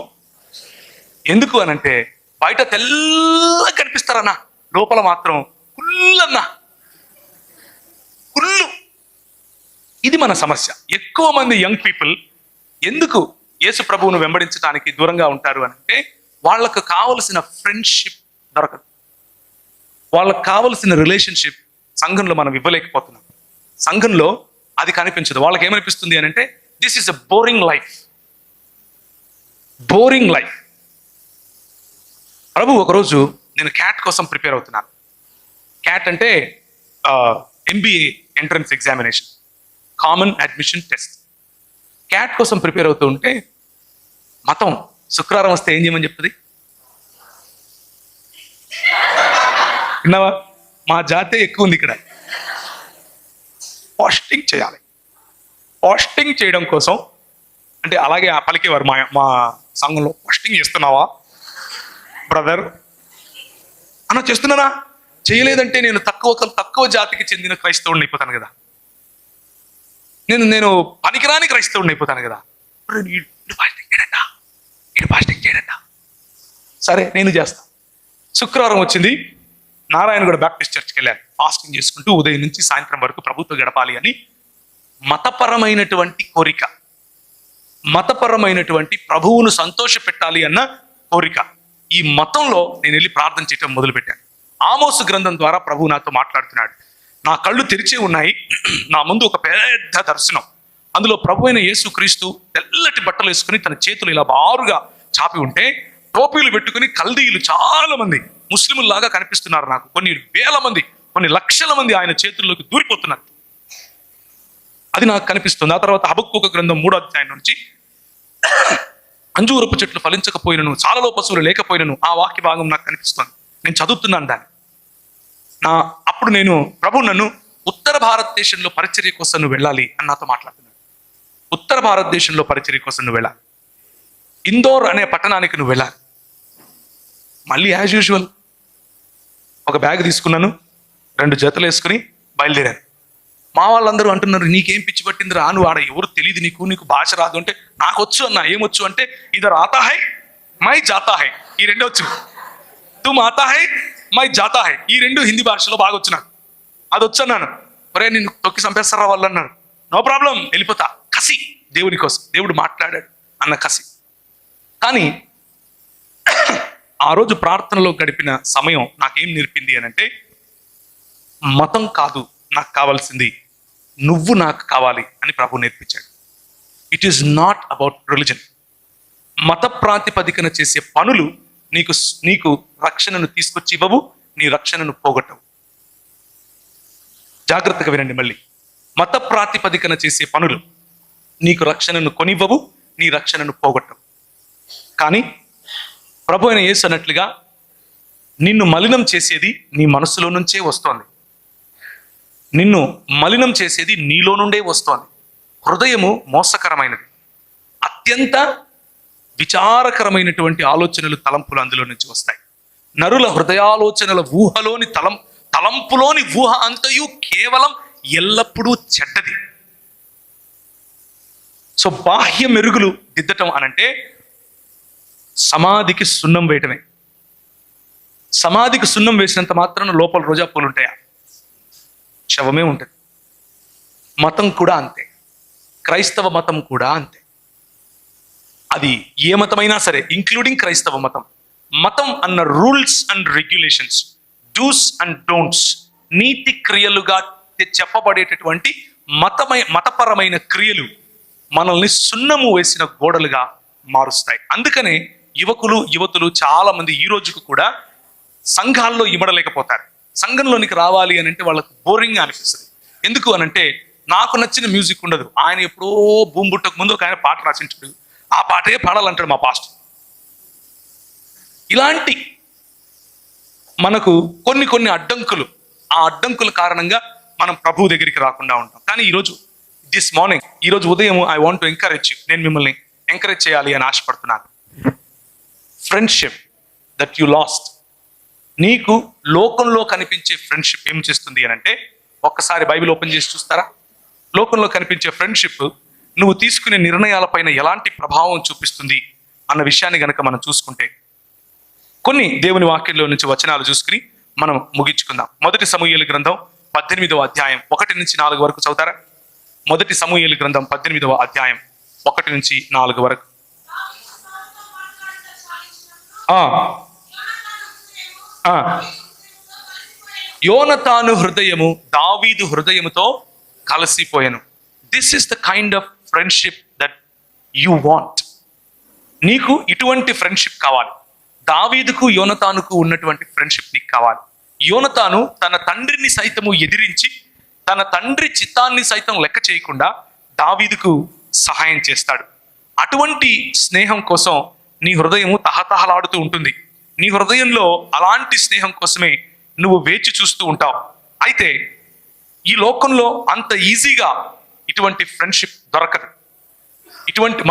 ఎందుకు అనంటే బయట తెల్లగా కనిపిస్తారన్నా, లోపల మాత్రం కుళ్ళన్నా, కుళ్ళు. ఇది మన సమస్య. ఎక్కువ మంది యంగ్ పీపుల్ ఎందుకు యేసు ప్రభువును వెంబడించడానికి దూరంగా ఉంటారు అంటే వాళ్ళకు కావలసిన ఫ్రెండ్షిప్ దొరకదు, వాళ్ళకు కావలసిన రిలేషన్షిప్ సంఘంలో మనం ఇవ్వలేకపోతున్నాం. సంఘంలో అది కనిపించదు. వాళ్ళకి ఏమనిపిస్తుంది అని అంటే this is a boring life. ప్రభు ఒకరోజు నేను క్యాట్ కోసం ప్రిపేర్ అవుతున్నాను. క్యాట్ అంటే MBA entrance examination, common admission test. CAT కోసం ప్రిపేర్ అవుతూ ఉంటే మతం శుక్రవారం వస్తే ఏం చేయమని చెప్తుంది? విన్నావా? మా జాతే ఎక్కువ ఉంది ఇక్కడ. పోస్టింగ్ చేయాలి. పోస్టింగ్ చేయడం కోసం అంటే అలాగే పలికేవారు మా సంఘంలో, పోస్టింగ్ చేస్తున్నావా బ్రదర్ అన్న? చేస్తున్నానా? చేయలేదంటే నేను తక్కువ జాతికి చెందిన క్రైస్తవుడిని అయిపోతాను కదా, నేను పనికిరాని క్రైస్తవుడిని అయిపోతాను కదా. పాస్టింగ్ చేయడంట. సరే నేను చేస్తా. శుక్రవారం వచ్చింది, నారాయణగూడ బ్యాప్టిస్ట్ చర్చ్కి వెళ్ళాను. ఫాస్టింగ్ చేసుకుంటూ ఉదయం నుంచి సాయంత్రం వరకు ప్రభుత్వం గడపాలి అని మతపరమైనటువంటి కోరిక, మతపరమైనటువంటి ప్రభువును సంతోష పెట్టాలి అన్న కోరిక. ఈ మతంలో నేను వెళ్ళి ప్రార్థన చేయటం మొదలుపెట్టాను. ఆమోసు గ్రంథం ద్వారా ప్రభువు నాతో మాట్లాడుతున్నాడు. నా కళ్ళు తెరిచే ఉన్నాయి. నా ముందు ఒక పెద్ద దర్శనం. అందులో ప్రభు అయిన యేసు క్రీస్తు తెల్లటి బట్టలు వేసుకుని తన చేతులు ఇలా బారుగా చాపి ఉంటే, టోపీలు పెట్టుకుని కల్దీయులు చాలా మంది ముస్లింలాగా కనిపిస్తున్నారు నాకు. కొన్ని వేల మంది, కొన్ని లక్షల మంది ఆయన చేతుల్లోకి దూరిపోతున్నారు. అది నాకు కనిపిస్తుంది. ఆ తర్వాత హబక్కూకు గ్రంథం 3వ అధ్యాయం నుంచి అంజూరపు చెట్లు ఫలించకపోయినను, చాలలో పశువులు లేకపోయినను, ఆ వాక్య భాగం నాకు కనిపిస్తుంది. నేను చదువుతున్నాను దాన్ని. అప్పుడు నేను ప్రభు నన్ను ఉత్తర భారతదేశంలో పరిచర్య కోసం నువ్వు వెళ్ళాలి అని నాతో మాట్లాడుతున్నాడు. ఉత్తర భారతదేశంలో పరిచర్య కోసం నువ్వు వెళ్ళాలి. ఇందోర్ అనే పట్టణానికి నువ్వు వెళ్ళాలి. మళ్ళీ యాజ్ యూజువల్ ఒక బ్యాగ్ తీసుకున్నాను, 2 జతలు వేసుకుని బయలుదేరాను. మా వాళ్ళందరూ అంటున్నారు, నీకేం పిచ్చి పట్టింది రా, నువ్వు ఆడ ఎవరు తెలియదు, నీకు భాష రాదు అంటే, నాకు వచ్చు అన్న. ఏమొచ్చు అంటే ఇదర్ ఆతా హై మై జాతా హై, ఈ 2 వచ్చు. తుమ్ ఆతా హై మై జాతా హై, ఈ 2 హిందీ భాషలో బాగా వచ్చు నాకు. అది వచ్చు అన్నాను. ఒరే నిన్ను తొక్కి చంపేస్తారా వాళ్ళు అన్నారు. నో ప్రాబ్లం, వెళ్ళిపోతా. కసి, దేవుని కోసం, దేవుడు మాట్లాడాడు అన్న కసి. కానీ ఆ రోజు ప్రార్థనలో గడిపిన సమయం నాకేం నేర్పింది అని అంటే, మతం కాదు నాకు కావాల్సింది, నువ్వు నాకు కావాలి అని ప్రభు నేర్పించాడు. It is not about religion. మత ప్రాతిపదికన చేసే పనులు నీకు రక్షణను తీసుకొచ్చి ఇవ్వవు, నీ రక్షణను పోగొట్టవు. జాగ్రత్తగా వినండి. మళ్ళీ మత ప్రాతిపదికన చేసే పనులు నీకు రక్షణను కొనివ్వవు, నీ రక్షణను పోగొట్టవు. కానీ ప్రభు అయిన యేసు అన్నట్లుగా నిన్ను మలినం చేసేది నీ మనసులో నుంచే వస్తోంది. నిన్ను మలినం చేసేది నీలో నుండే వస్తోంది. హృదయము మోసకరమైనది. అత్యంత విచారకరమైనటువంటి ఆలోచనలు, తలంపులు అందులో నుంచి వస్తాయి. నరుల హృదయాలోచనల ఊహలోని తలంపులోని ఊహ అంతయు కేవలం ఎల్లప్పుడూ చెడ్డది. సో బాహ్య మెరుగులు దిద్దటం అనంటే సమాధికి సున్నం వేయటమే. సమాధికి సున్నం వేసినంత మాత్రాన లోపల రోజా పూలు ఉంటాయా? శవమే ఉంటుంది. మతం కూడా అంతే. క్రైస్తవ మతం కూడా అంతే. అది ఏ మతమైనా సరే, ఇంక్లూడింగ్ క్రైస్తవ మతం. మతం అన్న rules and regulations, dos and don'ts, నీతి క్రియలుగా చెప్పబడేటటువంటి మతపరమైన క్రియలు మనల్ని సున్నము వేసిన గోడలుగా మారుస్తాయి. అందుకనే యువతులు చాలా మంది ఈ రోజుకు కూడా సంఘాల్లో ఇమడలేకపోతారు. సంఘంలోనికి రావాలి అని అంటే వాళ్ళకు బోరింగ్ అనిపిస్తుంది. ఎందుకు అనంటే నాకు నచ్చిన మ్యూజిక్ ఉండదు. ఆయన ఎప్పుడో భూమి పుట్టక ముందు ఒక ఆయన పాట రాసింటాడు, ఆ పాటే పాడాలంటాడు మా పాస్టర్. ఇలాంటి మనకు కొన్ని అడ్డంకులు, ఆ అడ్డంకుల కారణంగా మనం ప్రభువు దగ్గరికి రాకుండా ఉంటాం. కానీ ఈరోజు ఉదయం I want to encourage you, నేను మిమ్మల్ని ఎంకరేజ్ చేయాలి అని ఆశపడుతున్నాను. ఫ్రెండ్షిప్ దట్ యు లాస్ట్, నీకు లోకంలో కనిపించే ఫ్రెండ్షిప్ ఏం చేస్తుంది అని అంటే, ఒక్కసారి బైబిల్ ఓపెన్ చేసి చూస్తారా? లోకంలో కనిపించే ఫ్రెండ్షిప్ నువ్వు తీసుకునే నిర్ణయాలపైన ఎలాంటి ప్రభావం చూపిస్తుంది అన్న విషయాన్ని గనక మనం చూసుకుంటే, కొన్ని దేవుని వాక్యంలో నుంచి వచనాలు చూసుకుని మనం ముగించుకుందాం. మొదటి సమూయేలు గ్రంథం 18వ అధ్యాయం 1 నుంచి 4 వరకు చదువుతారా? మొదటి సమూయేలు గ్రంథం 18వ అధ్యాయం 1 నుంచి 4 వరకు. యోనతాను హృదయము దావీదు హృదయముతో కలిసిపోయాను. This is the kind of friendship that you want. నీకు ఇటువంటి ఫ్రెండ్షిప్ కావాలి. దావీదుకు యోనతానుకు ఉన్నటువంటి ఫ్రెండ్షిప్ నీకు కావాలి. యోనతాను తన తండ్రిని సైతము ఎదిరించి, తన తండ్రి చిత్తాన్ని సైతం లెక్క చేయకుండా దావీదుకు సహాయం చేస్తాడు. అటువంటి స్నేహం కోసం నీ హృదయము తహతహలాడుతూ ఉంటుంది. నీ హృదయంలో అలాంటి స్నేహం కోసమే నువ్వు వేచి చూస్తూ ఉంటావు. అయితే ఈ లోకంలో అంత ఈజీగా ఇటువంటి ఫ్రెండ్షిప్ దొరకదు.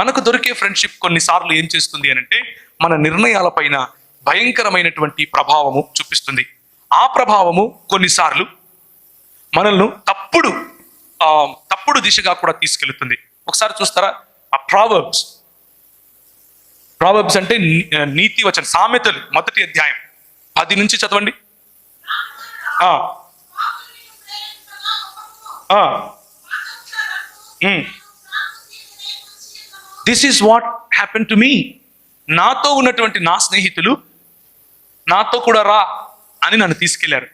మనకు దొరికే ఫ్రెండ్షిప్ కొన్నిసార్లు ఏం చేస్తుంది అని అంటే, మన నిర్ణయాలపైన భయంకరమైనటువంటి ప్రభావము చూపిస్తుంది. ఆ ప్రభావము కొన్నిసార్లు మనల్ని తప్పుడు దిశగా కూడా తీసుకెళ్తుంది. ఒకసారి చూస్తారా, ఆ ప్రావర్బ్స్ అంటే నీతి వచన సామెతలు 1వ అధ్యాయం 10 నుంచి చదవండి. This is what happen to me. నాతో ఉన్నటువంటి నా స్నేహితులు నాతో కూడా రా అని నన్ను తీసుకెళ్లారు.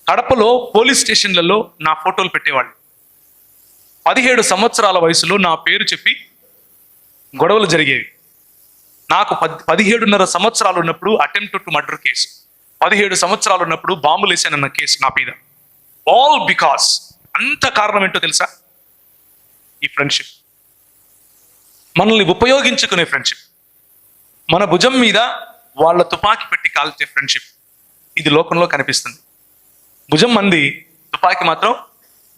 కడపలో పోలీస్ స్టేషన్లలో నా ఫోటోలు పెట్టేవాళ్ళు. 17 సంవత్సరాల వయసులో నా పేరు చెప్పి గొడవలు జరిగేవి. నాకు 17.5 సంవత్సరాలు ఉన్నప్పుడు అటెంప్ట్ టు మర్డర్ కేసు, 17 సంవత్సరాలు ఉన్నప్పుడు బాంబులు వేసానన్న కేసు నా మీద. ఆల్ బికాస్, అంత కారణం ఏంటో తెలుసా? ఈ ఫ్రెండ్షిప్, మనల్ని ఉపయోగించుకునే ఫ్రెండ్షిప్, మన భుజం మీద వాళ్ళ తుపాకీ పెట్టి కాల్చే ఫ్రెండ్షిప్. ఇది లోకంలో కనిపిస్తుంది. భుజం మంది, తుపాకీ మాత్రం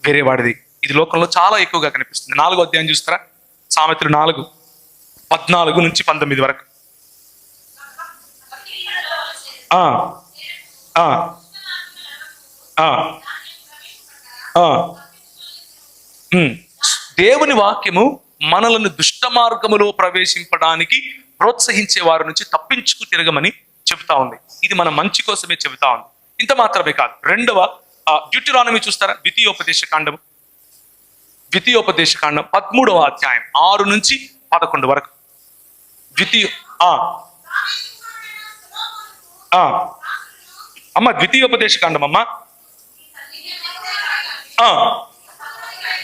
వేరే వాడిది. ఇది లోకంలో చాలా ఎక్కువగా కనిపిస్తుంది. 4వ అధ్యాయం చూస్తారా? సామెతలు 4:14 నుంచి 19 వరకు. దేవుని వాక్యము మనలను దుష్ట మార్గములో ప్రవేశింపడానికి ప్రోత్సహించే వారి నుంచి తప్పించుకు తిరగమని చెబుతా ఉంది. ఇది మన మంచి కోసమే చెబుతా ఉంది. ఇంత మాత్రమే కాదు, 2వ డ్యూటెరానమీ చూస్తారా? ద్వితీయోపదేశ కాండం 13వ అధ్యాయం 6 నుంచి 11 వరకు. ద్వితీయోపదేశ కాండం అమ్మా,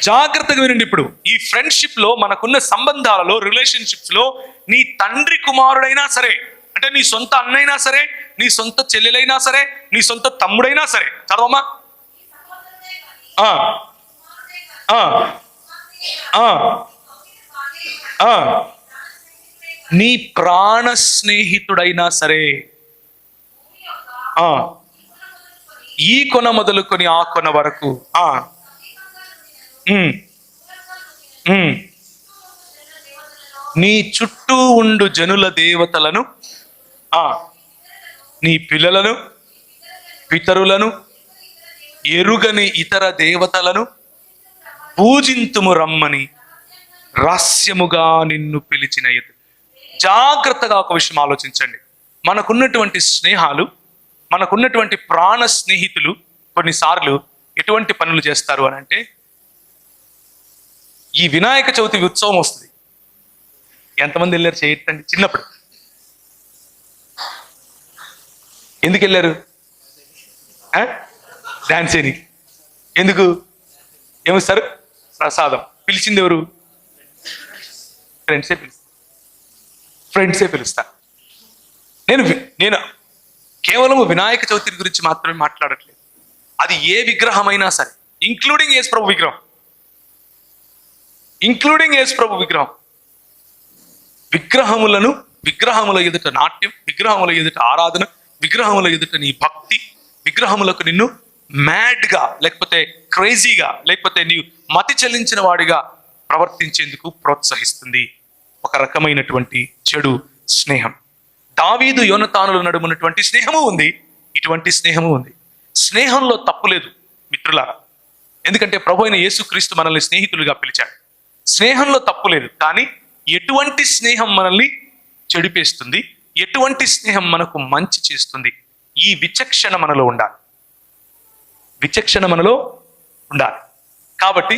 జాగ్రత్తగా వినండి. ఇప్పుడు ఈ ఫ్రెండ్షిప్ లో, మనకున్న సంబంధాలలో, రిలేషన్షిప్స్ లో, నీ తండ్రి కుమారుడైనా సరే, అంటే నీ సొంత అన్నైనా సరే, నీ సొంత చెల్లెలైనా సరే, నీ సొంత తమ్ముడైనా సరే. చదవమ్మా. ఆ, ఆ, ఆ, ఆ. నీ ప్రాణ స్నేహితుడైనా సరే, ఈ కొన మొదలుకొని ఆ కొన వరకు, నీ చుట్టూ ఉండు జనుల దేవతలను, నీ పిల్లలను, పితరులను, ఎరుగని ఇతర దేవతలను పూజింతుము రమ్మని రహస్యముగా నిన్ను పిలిచిన ఎదు. జాగ్రత్తగా ఒక విషయం ఆలోచించండి. మనకున్నటువంటి స్నేహాలు, మనకున్నటువంటి ప్రాణ స్నేహితులు కొన్నిసార్లు ఎటువంటి పనులు చేస్తారు అని అంటే, ఈ వినాయక చవితి ఉత్సవం వస్తుంది. ఎంతమంది వెళ్ళారు చేయటండి చిన్నప్పుడు? ఎందుకు వెళ్ళారు? డాన్స్ చేయడానికి. ఎందుకు? ఏమిస్తారు? ప్రసాదం. పిలిచింది ఎవరు? ఫ్రెండ్సే పిలుస్తారు. నేను కేవలం వినాయక చవితి గురించి మాత్రమే మాట్లాడట్లేదు. అది ఏ విగ్రహమైనా సరే, ఇంక్లూడింగ్ యేసు ప్రభు విగ్రహం, విగ్రహముల ఎదుట నాట్యం, విగ్రహముల ఎదుట ఆరాధన, విగ్రహముల ఎదుట నీ భక్తి, విగ్రహములకు నిన్ను మ్యాడ్గా, లేకపోతే క్రేజీగా, లేకపోతే నీవు మతి చెల్లించిన వాడిగా ప్రవర్తించేందుకు ప్రోత్సహిస్తుంది ఒక రకమైనటువంటి చెడు స్నేహం. దావీదు యోనతానుల నడుమున్నటువంటి స్నేహము ఉంది, ఇటువంటి స్నేహము ఉంది. స్నేహంలో తప్పు లేదు మిత్రులారా, ఎందుకంటే ప్రభు అయిన యేసుక్రీస్తు మనల్ని స్నేహితులుగా పిలిచాడు. స్నేహంలో తప్పు లేదు. కానీ ఎటువంటి స్నేహం మనల్ని చెడిపేస్తుంది, ఎటువంటి స్నేహం మనకు మంచి చేస్తుంది, ఈ విచక్షణ మనలో ఉండాలి. కాబట్టి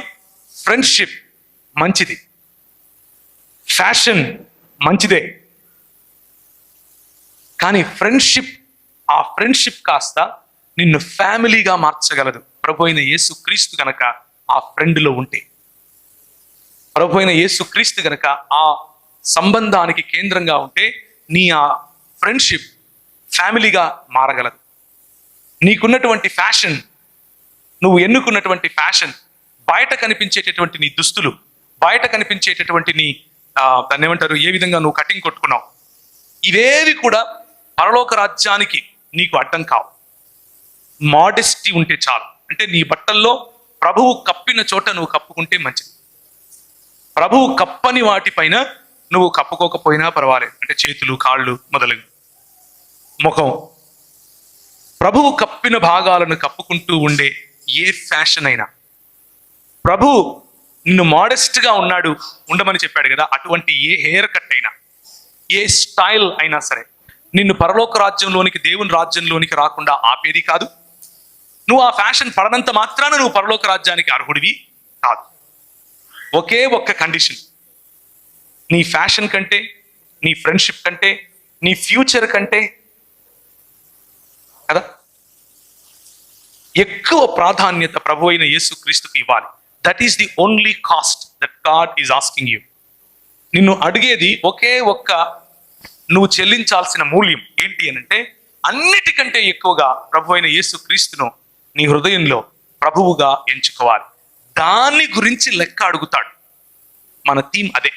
ఫ్రెండ్షిప్ మంచిది, ఫ్యాషన్ మంచిదే. కానీ ఆ ఫ్రెండ్షిప్ కాస్త నిన్ను ఫ్యామిలీగా మార్చగలదు. ప్రభు అయిన యేసుక్రీస్తు గనక ఆ ఫ్రెండ్లో ఉంటే, ప్రభు అయిన యేసుక్రీస్తు గనక ఆ సంబంధానికి కేంద్రంగా ఉంటే, నీ ఆ ఫ్రెండ్షిప్ ఫ్యామిలీగా మారగలదు. నీకున్నటువంటి ఫ్యాషన్, నువ్వు ఎన్నుకున్నటువంటి ఫ్యాషన్, బయట కనిపించేటటువంటి నీ దుస్తులు, బయట కనిపించేటటువంటి నీ దాన్ని ఏమంటారు, ఏ విధంగా నువ్వు కటింగ్ కొట్టుకున్నావు, ఇవేవి కూడా పరలోక రాజ్యానికి నీకు అడ్డం కావు. మోడెస్టీ ఉంటే చాలు. అంటే నీ బట్టల్లో ప్రభువు కప్పిన చోట నువ్వు కప్పుకుంటే మంచిది. ప్రభువు కప్పని వాటిపైన నువ్వు కప్పుకోకపోయినా పర్వాలేదు. అంటే చేతులు, కాళ్ళు మొదలగు, ముఖం, ప్రభువు కప్పిన భాగాలను కప్పుకుంటూ ఉండే ఏ ఫ్యాషన్ అయినా, ప్రభు నిన్ను మోడెస్ట్గా ఉండమని చెప్పాడు కదా, అటువంటి ఏ హెయిర్ కట్ అయినా, ఏ స్టైల్ అయినా సరే నిన్ను పరలోక రాజ్యంలోనికి, దేవుని రాజ్యంలోనికి రాకుండా ఆపేది కాదు. నువ్వు ఆ ఫ్యాషన్ పడనంత మాత్రాన నువ్వు పరలోక రాజ్యానికి అర్హుడివి కాదు. ఒకే ఒక్క కండిషన్, నీ ఫ్యాషన్ కంటే, నీ ఫ్రెండ్షిప్ కంటే, నీ ఫ్యూచర్ కంటే కదా ఎక్కువ ప్రాధాన్యత ప్రభు అయిన యేసుక్రీస్తుకి ఇవ్వాలి. That is the only cost that God is asking you. నిన్ను అడిగేది ఒకే ఒక్క నువ్వు చెల్లించాల్సిన మూల్యం ఏంటి అని అంటే, అన్నిటికంటే ఎక్కువగా ప్రభు అయిన యేసుక్రీస్తును నీ హృదయంలో ప్రభువుగా ఎంచుకోవాలి. దాని గురించి లెక్క అడుగుతాడు. మన థీమ్ అదే.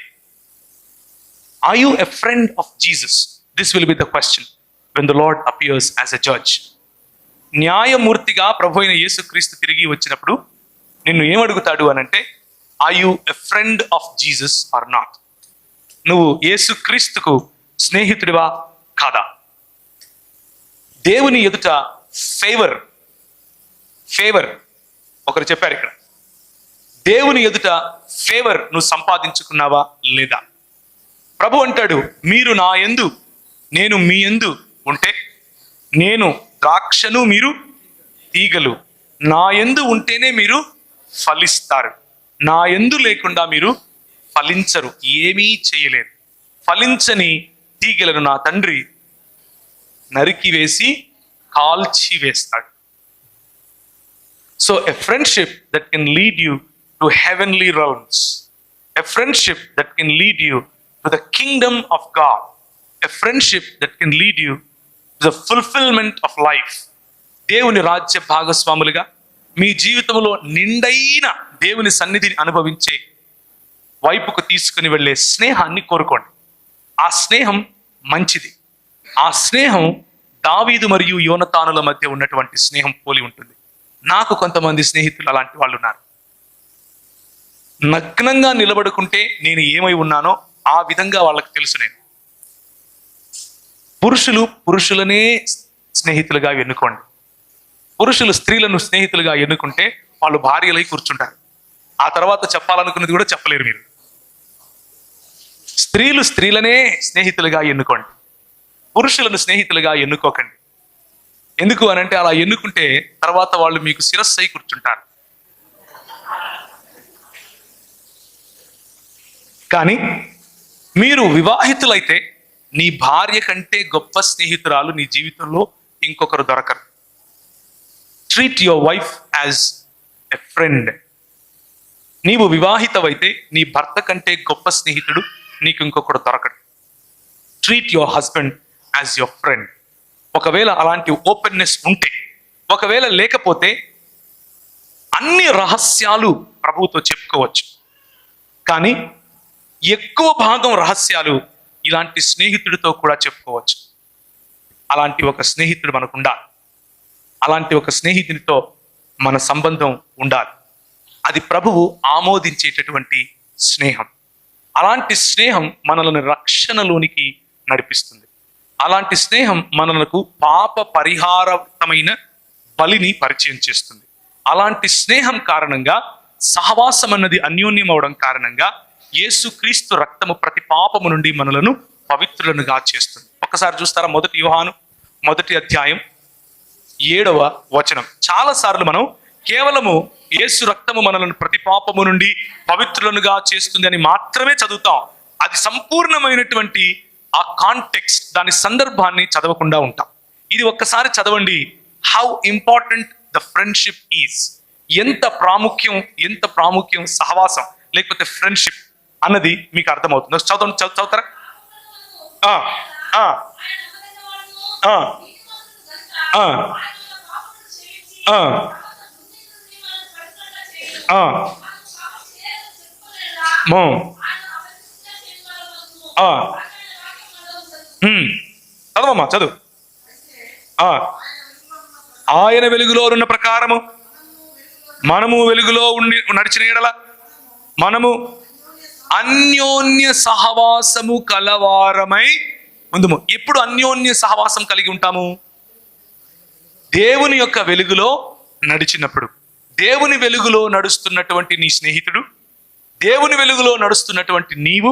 Are you a friend of Jesus? This will be the question when the lord appears as a judge. న్యాయమూర్తిగా ప్రభు అయిన యేసుక్రీస్తు తిరిగి వచ్చినప్పుడు నిన్ను ఏమడుగుతాడు అనంటే, are you a friend of Jesus or not? నువ్వు యేసుక్రీస్తుకు స్నేహితుడివా కాదా? దేవుని ఎదుట ఫేవర్ ఒకరు చెప్పారు ఇక్కడ, దేవుని ఎదుట ఫేవర్ నువ్వు సంపాదించుకున్నావా లేదా? ప్రభు అంటాడు, మీరు నా యందు, నేను మీ యందు ఉంటే, నేను ద్రాక్షను, మీరు తీగలు. నా యందు ఉంటేనే మీరు ఫలిస్తారు. నా యందు లేకుండా మీరు ఫలించరు, ఏమీ చేయలేరు. ఫలించని తీగలను నా తండ్రి నరికివేసి కాల్చి వేస్తాడు. So a friendship that can lead you to heavenly realms, a friendship that can lead you to the kingdom of God, a friendship that can lead you to the fulfilment of life. దేవుని రాజ్య భాగస్వాములుగా మీ జీవితంలో నిండైన దేవుని సన్నిధిని అనుభవించే వైపుకు తీసుకుని వెళ్ళే స్నేహాన్ని కోరుకోండి. ఆ స్నేహం మంచిది. ఆ స్నేహం దావీదు మరియు యోనతానుల మధ్య ఉన్నటువంటి స్నేహం పోలి ఉంటుంది. నాకు కొంతమంది స్నేహితులు అలాంటి వాళ్ళు ఉన్నారు. నగ్నంగా నిలబడుకుంటే నేను ఏమై ఉన్నానో ఆ విధంగా వాళ్ళకి తెలుసు. నేను పురుషులు పురుషులనే స్నేహితులుగా ఎన్నుకోండి. పురుషులు స్త్రీలను స్నేహితులుగా ఎన్నుకుంటే వాళ్ళు భార్యలై కూర్చుంటారు. ఆ తర్వాత చెప్పాలనుకున్నది కూడా చెప్పలేరు మీరు. స్త్రీలు స్త్రీలనే స్నేహితులుగా ఎన్నుకోండి, పురుషులను స్నేహితులుగా ఎన్నుకోకండి. ఎందుకు అనంటే అలా ఎన్నుకుంటే తర్వాత వాళ్ళు మీకు శిరస్సు అయి కూర్చుంటారు. కానీ మీరు వివాహితులైతే నీ భార్య కంటే గొప్ప స్నేహితురాలు నీ జీవితంలో ఇంకొకరు దొరకరు. Treat your wife as a friend. నీవు వివాహితవైతే నీ భర్త కంటే గొప్ప స్నేహితుడు నీకు ఇంకొకడు దొరకడు. Treat your husband as your friend. ఒకవేళ అలాంటి ఓపెన్నెస్ ఉంటే, ఒకవేళ లేకపోతే అన్ని రహస్యాలు ప్రభువుతో చెప్పుకోవచ్చు. కానీ ఎక్కువ భాగం రహస్యాలు ఇలాంటి స్నేహితుడితో కూడా చెప్పుకోవచ్చు. అలాంటి ఒక స్నేహితుడు మనకు ఉండాలి. అలాంటి ఒక స్నేహితునితో మన సంబంధం ఉండాలి. అది ప్రభువు ఆమోదించేటటువంటి స్నేహం. అలాంటి స్నేహం మనల్ని రక్షణలోనికి నడిపిస్తుంది. అలాంటి స్నేహం మనలకు పాప పరిహారమైన బలిని పరిచయం చేస్తుంది. అలాంటి స్నేహం కారణంగా సహవాసం అన్నది అన్యోన్యం అవడం కారణంగా యేసుక్రీస్తు రక్తము ప్రతి పాపము నుండి మనలను పవిత్రులనుగా చేస్తుంది. ఒక్కసారి చూస్తారా, 1 యోహాను 1వ అధ్యాయం 7వ వచనం. చాలా సార్లు మనం కేవలము యేసు రక్తము మనలను ప్రతి పాపము నుండి పవిత్రులనుగా చేస్తుంది అని మాత్రమే చదువుతాం. అది సంపూర్ణమైనటువంటి ఆ కాంటెక్స్ట్, దాని సందర్భాన్ని చదవకుండా ఉంటాం. ఇది ఒక్కసారి చదవండి. How important the friendship is. ఎంత ప్రాముఖ్యం సహవాసం లేకపోతే ఫ్రెండ్షిప్ అన్నది మీకు అర్థమవుతుంది. చదువుతారా? చదవమ్మా, చదువు. ఆయన వెలుగులో ఉన్న ప్రకారము మనము వెలుగులో ఉండి నడిచిన ఎడల మనము అన్యోన్య సహవాసము కలవారమై ముందుము. ఎప్పుడు అన్యోన్య సహవాసం కలిగి ఉంటాము? దేవుని యొక్క వెలుగులో నడిచినప్పుడు. దేవుని వెలుగులో నడుస్తున్నటువంటి నీ స్నేహితుడు, దేవుని వెలుగులో నడుస్తున్నటువంటి నీవు,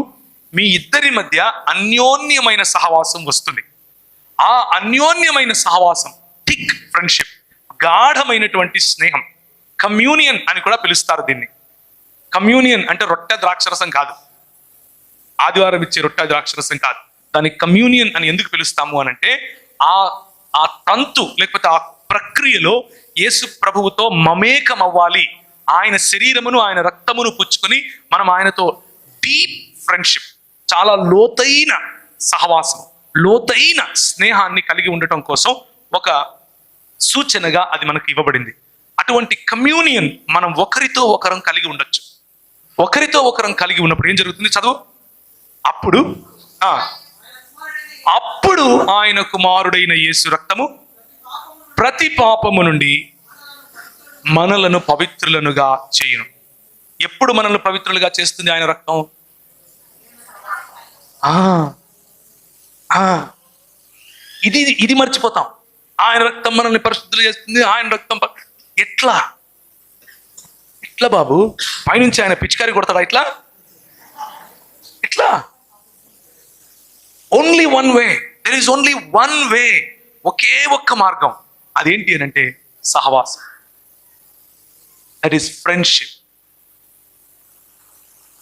మీ ఇద్దరి మధ్య అన్యోన్యమైన సహవాసం వస్తుంది. ఆ అన్యోన్యమైన సహవాసం థిక్ ఫ్రెండ్షిప్, గాఢమైనటువంటి స్నేహం, కమ్యూనియన్ అని కూడా పిలుస్తారు దీన్ని. కమ్యూనియన్ అంటే రొట్టె ద్రాక్షరసం కాదు, ఆదివారం ఇచ్చే రొట్టె ద్రాక్షరసం కాదు. దాన్ని కమ్యూనియన్ అని ఎందుకు పిలుస్తాము అనంటే ఆ తంతు లేకపోతే ఆ ప్రక్రియలో యేసు ప్రభువుతో మమేకం అవ్వాలి. ఆయన శరీరమును ఆయన రక్తమును పుచ్చుకొని మనం ఆయనతో డీప్ ఫ్రెండ్షిప్, చాలా లోతైన సహవాసం, లోతైన స్నేహాన్ని కలిగి ఉండటం కోసం ఒక సూచనగా అది మనకు ఇవ్వబడింది. అటువంటి కమ్యూనియన్ మనం ఒకరితో ఒకరం కలిగి ఉండొచ్చు. ఒకరితో ఒకరం కలిగి ఉన్నప్పుడు ఏం జరుగుతుంది? చదువు. అప్పుడు ఆయన కుమారుడైన యేసు రక్తము ప్రతి పాపము నుండి మనలను పవిత్రులనుగా చేయును. ఎప్పుడు మనల్ని పవిత్రులుగా చేస్తుంది ఆయన రక్తం? ఇది మర్చిపోతాం. ఆయన రక్తం మనల్ని పరిశుద్ధులు చేస్తుంది. ఆయన రక్తం ఎట్లా బాబు? పైనుంచి ఆయన పిచికారి కొడతాడా? ఇట్లా only one way. There is only one way. ఒకే ఒక్క మార్గం. అదేంటి అని అంటే సహవాసం. That is friendship.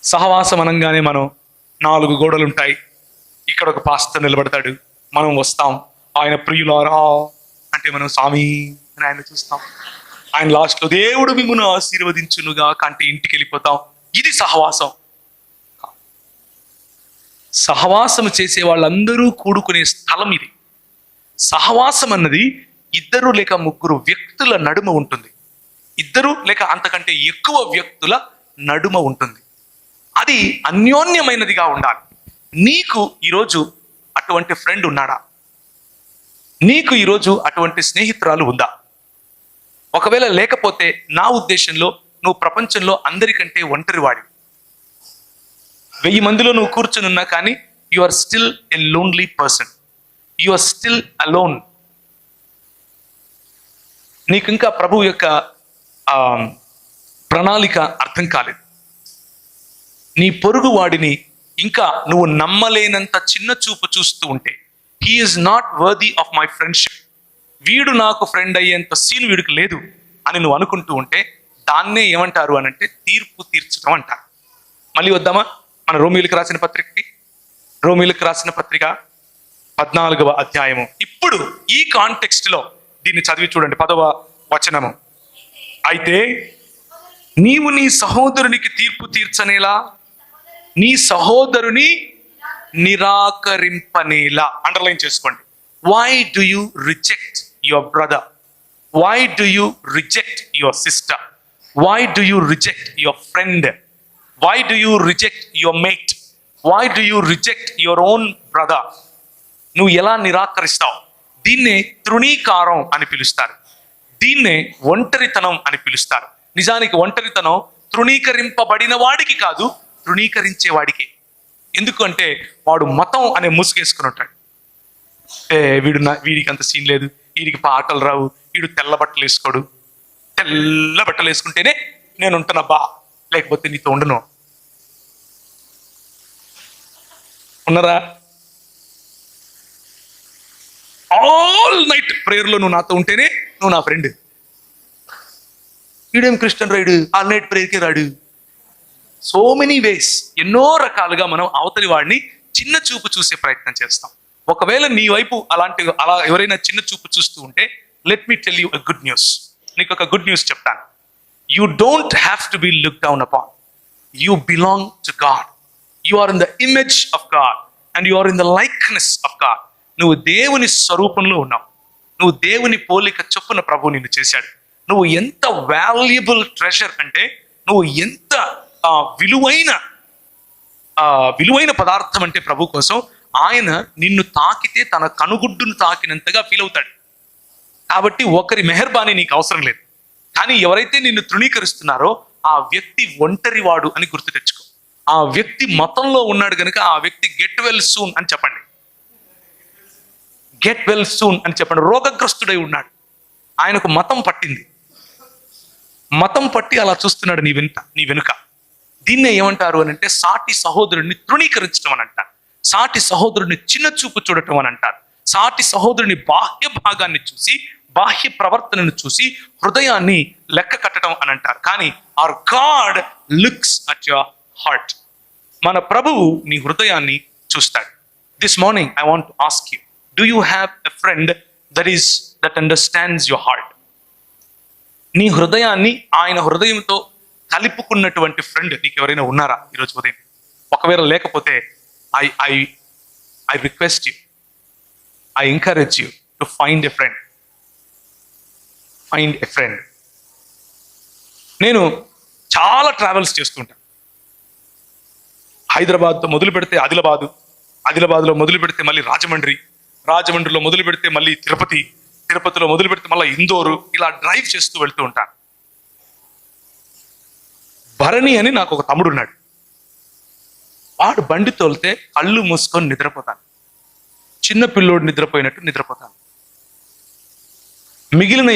సహవాసం అనగానే మనం 4 గోడలు ఉంటాయి. ఇక్కడ ఒక పాస్టర్ నిలబడతాడు, మనం వస్తాం. ఆయన ప్రియులారా అంటే మనం స్వామి అని ఆయన చూస్తాం. ఆయన లాస్ట్ లో దేవుడు మిమ్మును ఆశీర్వదించునుగా కంటే ఇంటికి వెళ్ళిపోతాం. ఇది సహవాసం. సహవాసము చేసే వాళ్ళందరూ కూడుకునే స్థలం ఇది. సహవాసం అన్నది 2 లేక 3 వ్యక్తుల నడుమ ఉంటుంది. 2 లేక అంతకంటే ఎక్కువ వ్యక్తుల నడుమ ఉంటుంది. అది అన్యోన్యమైనదిగా ఉండాలి. నీకు ఈరోజు అటువంటి ఫ్రెండ్ ఉన్నాడా? నీకు ఈరోజు అటువంటి స్నేహితురాలు ఉందా? ఒకవేళ లేకపోతే నా ఉద్దేశంలో నువ్వు ప్రపంచంలో అందరికంటే ఒంటరివాడి. 1000 మందిలో నువ్వు కూర్చుని ఉన్నా కానీ you are still a lonely person. You are still alone. నీకు ఇంకా ప్రభు యొక్క ప్రణాళిక అర్థం కాలేదు. నీ పొరుగు వాడిని ఇంకా నువ్వు నమ్మలేనంత చిన్న చూపు చూస్తూ ఉంటే, he is not worthy of my friendship, వీడు నాకు ఫ్రెండ్ అయ్యేంత సీన్ వీడికి లేదు అని నువ్వు అనుకుంటూ ఉంటే దాన్నే ఏమంటారు అని అంటే తీర్పు తీర్చడం అంటారు. మళ్ళీ వద్దామా మన రోమీయులకు రాసిన పత్రికకి? రోమీయులకు రాసిన పత్రిక 14వ అధ్యాయము. ఇప్పుడు ఈ కాంటెక్స్ట్ లో దీన్ని చదివి చూడండి. 10వ వచనము. అయితే నీవు నీ సహోదరునికి తీర్పు తీర్చనేలా, నీ సహోదరుని నిరాకరింపనేలా. అండర్లైన్ చేసుకోండి. Why do you reject your brother? Why do you reject your sister? Why do you reject your friend? Why do you reject your mate? Why do you reject your own brother? నువ్వు ఎలా నిరాకరిస్తావు? దీన్నే తృణీకారం అని పిలుస్తారు. దీన్నే ఒంటరితనం అని పిలుస్తారు. నిజానికి ఒంటరితనం తృణీకరింపబడిన వాడికి కాదు, తృణీకరించే వాడికి. ఎందుకంటే వాడు మతం అనే ముసుగేసుకుని ఉంటాడు. వీడికి అంత సీన్ లేదు, వీడికి పాటలు రావు, వీడు తెల్ల బట్టలు వేసుకోడు, తెల్ల బట్టలు వేసుకుంటేనే నేను ఉంటున్నాబ్బా, లేకపోతే నీతో ఉండను. ఉన్నారా? ఆల్ నైట్ ప్రేయర్లో నువ్వు నాతో ఉంటేనే నువ్వు నా ఫ్రెండ్. వీడేం క్రిస్టియన్ రాడు, ఆల్ నైట్ ప్రేయర్కి రాడు. సో మెనీ వేస్, ఎన్నో రకాలుగా మనం అవతలి వాడిని చిన్న చూపు చూసే ప్రయత్నం చేస్తాం. ఒకవేళ నీ వైపు అలా ఎవరైనా చిన్న చూపు చూస్తూ ఉంటే, let me tell you a good news. నీకు ఒక గుడ్ న్యూస్ చెప్తాను. You don't have to be look down upon. You belong to God. You are in the image of God and you are in the likeness of God. నువ్వు దేవుని స్వరూపంలో ఉన్నావు. నువ్వు దేవుని పోలిక చొప్పున ప్రభు నిన్ను చేశాడు. నువ్వు ఎంత వాల్యుబుల్ ట్రెజర్ అంటే, నువ్వు ఎంత విలువైన పదార్థం అంటే ప్రభు కోసం ఆయన నిన్ను తాకితే తన కనుగుడ్డును తాకినంతగా ఫీల్ అవుతాడు. కాబట్టి ఒకరి మెహర్బానీ నీకు అవసరం లేదు. కానీ ఎవరైతే నిన్ను తృణీకరిస్తున్నారో ఆ వ్యక్తి ఒంటరివాడు అని గుర్తు తెచ్చుకో. ఆ వ్యక్తి మతంలో ఉన్నాడు కనుక ఆ వ్యక్తి గెట్ వెల్ సూన్ అని చెప్పండి. గెట్ వెల్ సూన్ అని చెప్పండి. రోగగ్రస్తుడై ఉన్నాడు, ఆయనకు మతం పట్టింది. మతం పట్టి అలా చూస్తున్నాడు నీ వెనుక. దీన్నే ఏమంటారు అని అంటే సాటి సహోదరుడిని తృణీకరించడం అని అంటారు. సాటి సహోదరుడిని చిన్న చూపు చూడటం అని అంటారు. సాటి సహోదరుని బాహ్య భాగాన్ని చూసి, బాహ్య ప్రవర్తనను చూసి హృదయాన్ని లెక్క కట్టడం అని అంటారు. కానీ our God looks at your heart. మన ప్రభువు నీ హృదయాన్ని చూస్తాడు. This morning I want to ask you, do you have a friend that understands your heart? నీ హృదయాన్ని ఆయన హృదయంతో కలుపుకున్నటువంటి ఫ్రెండ్ నీకు ఎవరైనా ఉన్నారా ఈరోజు ఉదయం? ఒకవేళ లేకపోతే I request you, I encourage you to find a friend. Find a friend. నేను చాలా ట్రావెల్స్ చేస్తుంటాను. హైదరాబాద్తో మొదలు పెడితే ఆదిలాబాద్లో మొదలు పెడితే మళ్ళీ రాజమండ్రిలో మొదలు పెడితే మళ్ళీ తిరుపతిలో మొదలు పెడితే మళ్ళీ ఇందోరు, ఇలా డ్రైవ్ చేస్తూ వెళ్తూ ఉంటాను. భరణి అని నాకు ఒక తమ్ముడు ఉన్నాడు. వాడు బండి తోలితే కళ్ళు మూసుకొని నిద్రపోతాను. చిన్న పిల్లోడు నిద్రపోయినట్టు నిద్రపోతాను. మిగిలిన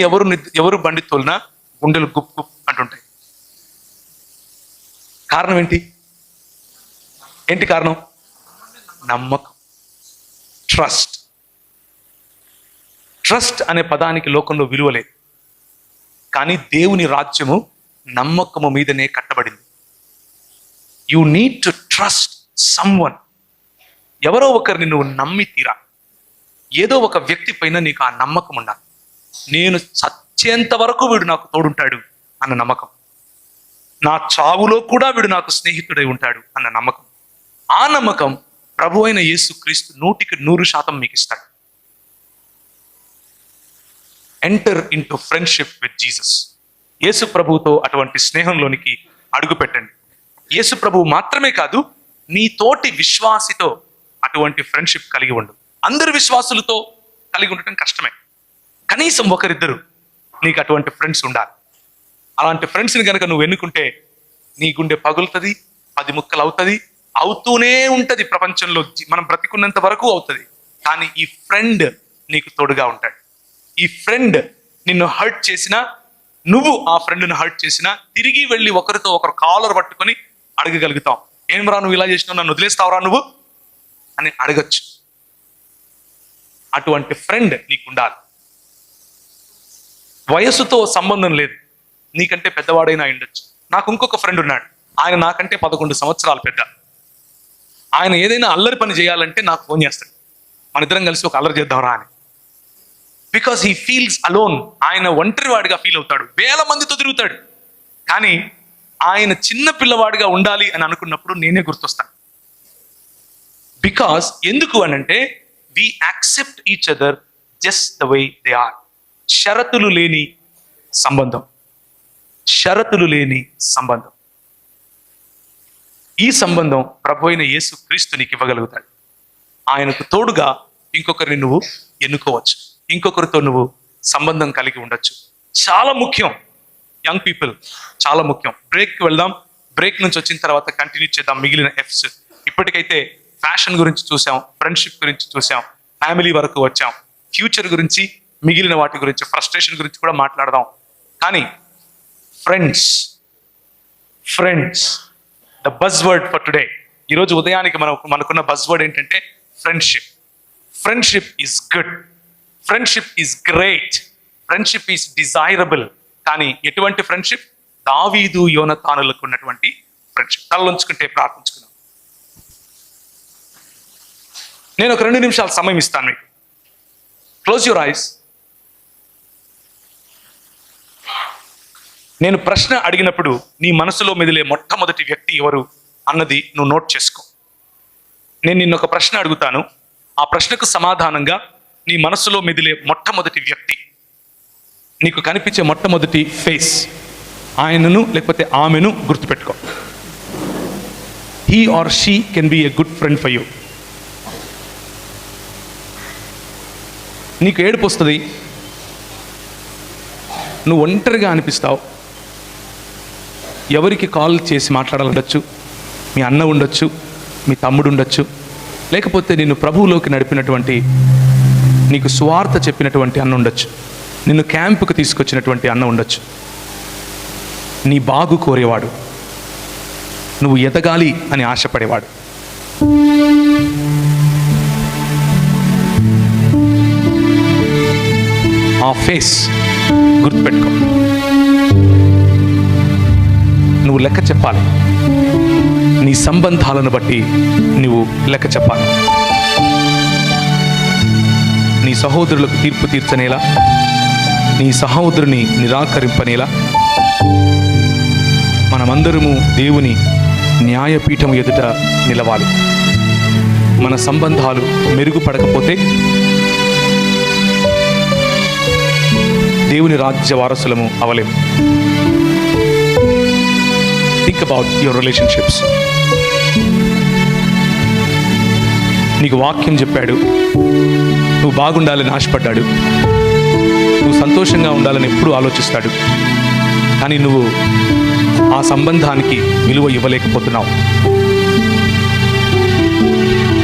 ఎవరు బండి తోలినా గుండెలు గుప్ గుప్ అంటుంటాయి. కారణం ఏంటి కారణం? నమ్మకం. ట్రస్ట్ అనే పదానికి లోకంలో విలువ లేదు. కానీ దేవుని రాజ్యము నమ్మకము మీదనే కట్టబడింది. You need to trust someone. ఎవరో ఒకరిని నువ్వు నమ్మి తీరా. ఏదో ఒక వ్యక్తి పైన నీకు ఆ నమ్మకం ఉండాలి. నేను చచ్చేంత వరకు వీడు నాకు తోడుంటాడు అన్న నమ్మకం. నా చావులో కూడా వీడు నాకు స్నేహితుడై ఉంటాడు అన్న నమ్మకం. ఆ నమ్మకం ప్రభు అయిన యేసు క్రీస్తు 100% మీకు ఇస్తాడు. Enter into friendship with Jesus. యేసు ప్రభువుతో అటువంటి స్నేహంలోనికి అడుగు పెట్టండి. యేసు ప్రభువు మాత్రమే కాదు, నీ తోటి విశ్వాసితో అటువంటి ఫ్రెండ్షిప్ కలిగి ఉండు. అందరు విశ్వాసులతో కలిగి ఉండటం కష్టమే. కనీసం ఒకరిద్దరు నీకు అటువంటి ఫ్రెండ్స్ ఉండాలి. అలాంటి ఫ్రెండ్స్ని కనుక నువ్వు ఎన్నుకుంటే నీ గుండె పగులుతుంది, 10 ముక్కలు అవుతుంది, అవుతూనే ఉంటుంది. ప్రపంచంలో మనం బ్రతికున్నంత వరకు అవుతుంది. కానీ ఈ ఫ్రెండ్ నీకు తోడుగా ఉంటాడు. ఈ ఫ్రెండ్ నిన్ను హర్ట్ చేసినా, నువ్వు ఆ ఫ్రెండ్ను హర్ట్ చేసినా, తిరిగి వెళ్ళి ఒకరితో ఒకరు కాలర్ పట్టుకొని అడగగలుగుతాం. ఏం రా నువ్వు ఇలా చేసినావు, నన్ను వదిలేస్తావురా నువ్వు అని అడగచ్చు. అటువంటి ఫ్రెండ్ నీకు ఉండాలి. వయసుతో సంబంధం లేదు. నీకంటే పెద్దవాడైనా ఉండొచ్చు. నాకు ఇంకొక ఫ్రెండ్ ఉన్నాడు. ఆయన నాకంటే 11 సంవత్సరాలు పెద్ద. ఆయన ఏదైనా అల్లరి పని చేయాలంటే నాకు ఫోన్ చేస్తాడు. మన ఇద్దరం కలిసి ఒక అల్లరి చేద్దాంరా అని. Because he feels alone. ఆయన ఒంటరివాడిగా ఫీల్ అవుతాడు. 1000 మందితో తిరుగుతాడు. కానీ ఆయన చిన్న పిల్లవాడిగా ఉండాలి అని అనుకున్నప్పుడు నేనే గుర్తొస్తాను. బికాస్ ఎందుకు అనంటే we accept each other just the way they are. షరతులు లేని సంబంధం. షరతులు లేని సంబంధం. ఈ సంబంధం ప్రభు అయిన యేసు క్రీస్తు నీకు ఇవ్వగలుగుతాడు. ఆయనకు తోడుగా ఇంకొకరిని నువ్వు ఎన్నుకోవచ్చు. ఇంకొకరితో నువ్వు సంబంధం కలిగి ఉండొచ్చు. చాలా ముఖ్యం యంగ్ పీపుల్, చాలా ముఖ్యం. బ్రేక్కి వెళ్దాం. బ్రేక్ నుంచి వచ్చిన తర్వాత కంటిన్యూ చేద్దాం మిగిలిన ఎఫ్స్. ఇప్పటికైతే ఫ్యాషన్ గురించి చూసాం, ఫ్రెండ్షిప్ గురించి చూసాం, ఫ్యామిలీ వరకు వచ్చాం. ఫ్యూచర్ గురించి, మిగిలిన వాటి గురించి, ఫ్రస్ట్రేషన్ గురించి కూడా మాట్లాడదాం. కానీ friends, the buzz word for today. ఈరోజు ఉదయానికి మనకున్న బజ్ వర్డ్ ఏంటంటే friendship. Friendship is good, friendship is great, friendship is desirable. కానీ ఎటువంటి ఫ్రెండ్షిప్? దావీదు యోనతానులకు ఉన్నటువంటి ఫ్రెండ్షిప్. తలలోంచుకుంటే ప్రార్థించుకుందాం. నేను ఒక 2 నిమిషాలు సమయం ఇస్తాను మీకు. Close your eyes. నేను ప్రశ్న అడిగినప్పుడు నీ మనసులో మెదిలే మొట్టమొదటి వ్యక్తి ఎవరు అన్నది నువ్వు నోట్ చేసుకో. నేను నిన్న ఒక ప్రశ్న అడుగుతాను. ఆ ప్రశ్నకు సమాధానంగా నీ మనసులో మెదిలే మొట్టమొదటి వ్యక్తి, నీకు కనిపించే మొట్టమొదటి ఫేస్, ఆయనను లేకపోతే ఆమెను గుర్తుపెట్టుకో. He or she can be a good friend for you. నీకు ఏడుపు వస్తుంది, నువ్వు ఒంటరిగా అనిపిస్తావు. ఎవరికి కాల్ చేసి మాట్లాడాలండొచ్చు, మీ అన్న ఉండొచ్చు, మీ తమ్ముడు ఉండొచ్చు, లేకపోతే నిన్ను ప్రభువులోకి నడిపినటువంటి, నీకు సువార్త చెప్పినటువంటి అన్న ఉండొచ్చు, నిన్ను క్యాంపుకు తీసుకొచ్చినటువంటి అన్న ఉండొచ్చు. నీ బాగు కోరేవాడు, నువ్వు ఎదగాలి అని ఆశపడేవాడు. ఆ ఫేస్ గుర్తుపెట్టుకో. నువ్వు లెక్క చెప్పాలి. నీ సంబంధాలను బట్టి నువ్వు లెక్క చెప్పాలి. నీ సహోదరులకు తీర్పు తీర్చనేలా, నీ సహోదరుని నిరాకరింపనేలా మనమందరము దేవుని న్యాయపీఠం ఎదుట నిలవాలి. మన సంబంధాలు మెరుగుపడకపోతే దేవుని రాజ్య వారసులము అవలేము. Think about your relationships. నీకు వాక్యం చెప్పాడు, నువ్వు బాగుండాలని ఆశపడ్డాడు, నువ్వు సంతోషంగా ఉండాలని ఎప్పుడూ ఆలోచిస్తాడు. కానీ నువ్వు ఆ సంబంధానికి విలువ ఇవ్వలేకపోతున్నావు,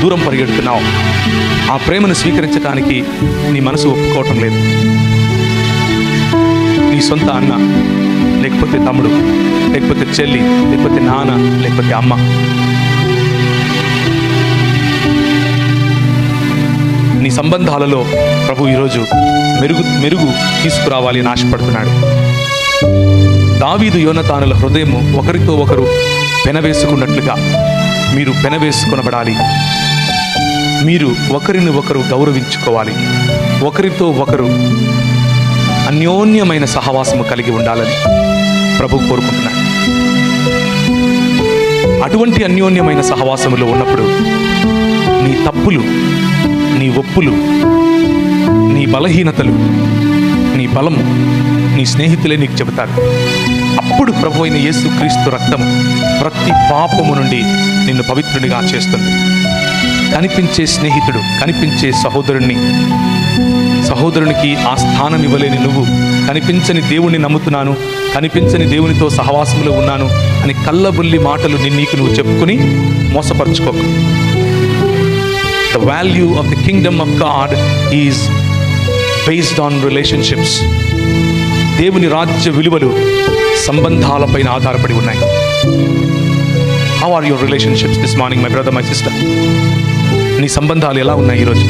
దూరం పరిగెడుతున్నావు. ఆ ప్రేమను స్వీకరించడానికి నీ మనసు ఒప్పుకోవటం లేదు. నీ సొంత అన్న, లేకపోతే తమ్ముడు, లేకపోతే చెల్లి, లేకపోతే నాన్న, లేకపోతే అమ్మ, నీ సంబంధాలలో ప్రభు ఈరోజు మెరుగు తీసుకురావాలి అని ఆశపడుతున్నాడు. దావీదు యోనతానుల హృదయము ఒకరితో ఒకరు పెనవేసుకున్నట్లుగా మీరు పెనవేసుకొనబడాలి. మీరు ఒకరిని ఒకరు గౌరవించుకోవాలి. ఒకరితో ఒకరు అన్యోన్యమైన సహవాసము కలిగి ఉండాలని ప్రభు కోరుకుంటున్నాడు. అటువంటి అన్యోన్యమైన సహవాసములో ఉన్నప్పుడు నీ తప్పులు, నీ ఒప్పులు, నీ బలహీనతలు, నీ బలము నీ స్నేహితులే నీకు చెబుతారు. అప్పుడు ప్రభు అయిన యేసుక్రీస్తు రక్తం ప్రతి పాపము నుండి నిన్ను పవిత్రునిగా చేస్తుంది. కనిపించే స్నేహితుడు, కనిపించే సహోదరునికి ఆ స్థానం ఇవ్వలేని నువ్వు, కనిపించని దేవుణ్ణి నమ్ముతున్నాను, కనిపించని దేవునితో సహవాసంలో ఉన్నాను అని కళ్ళబుల్లి మాటలు నీకు నువ్వు చెప్పుకుని మోసపరుచుకోకు. The value of the kingdom of God is based on relationships. దేవుని రాజ్య విలువలు సంబంధాలపైన ఆధారపడి ఉన్నాయి. How are your relationships this morning my brother, my sister? నీ సంబంధాలు ఎలా ఉన్నాయి ఈరోజు?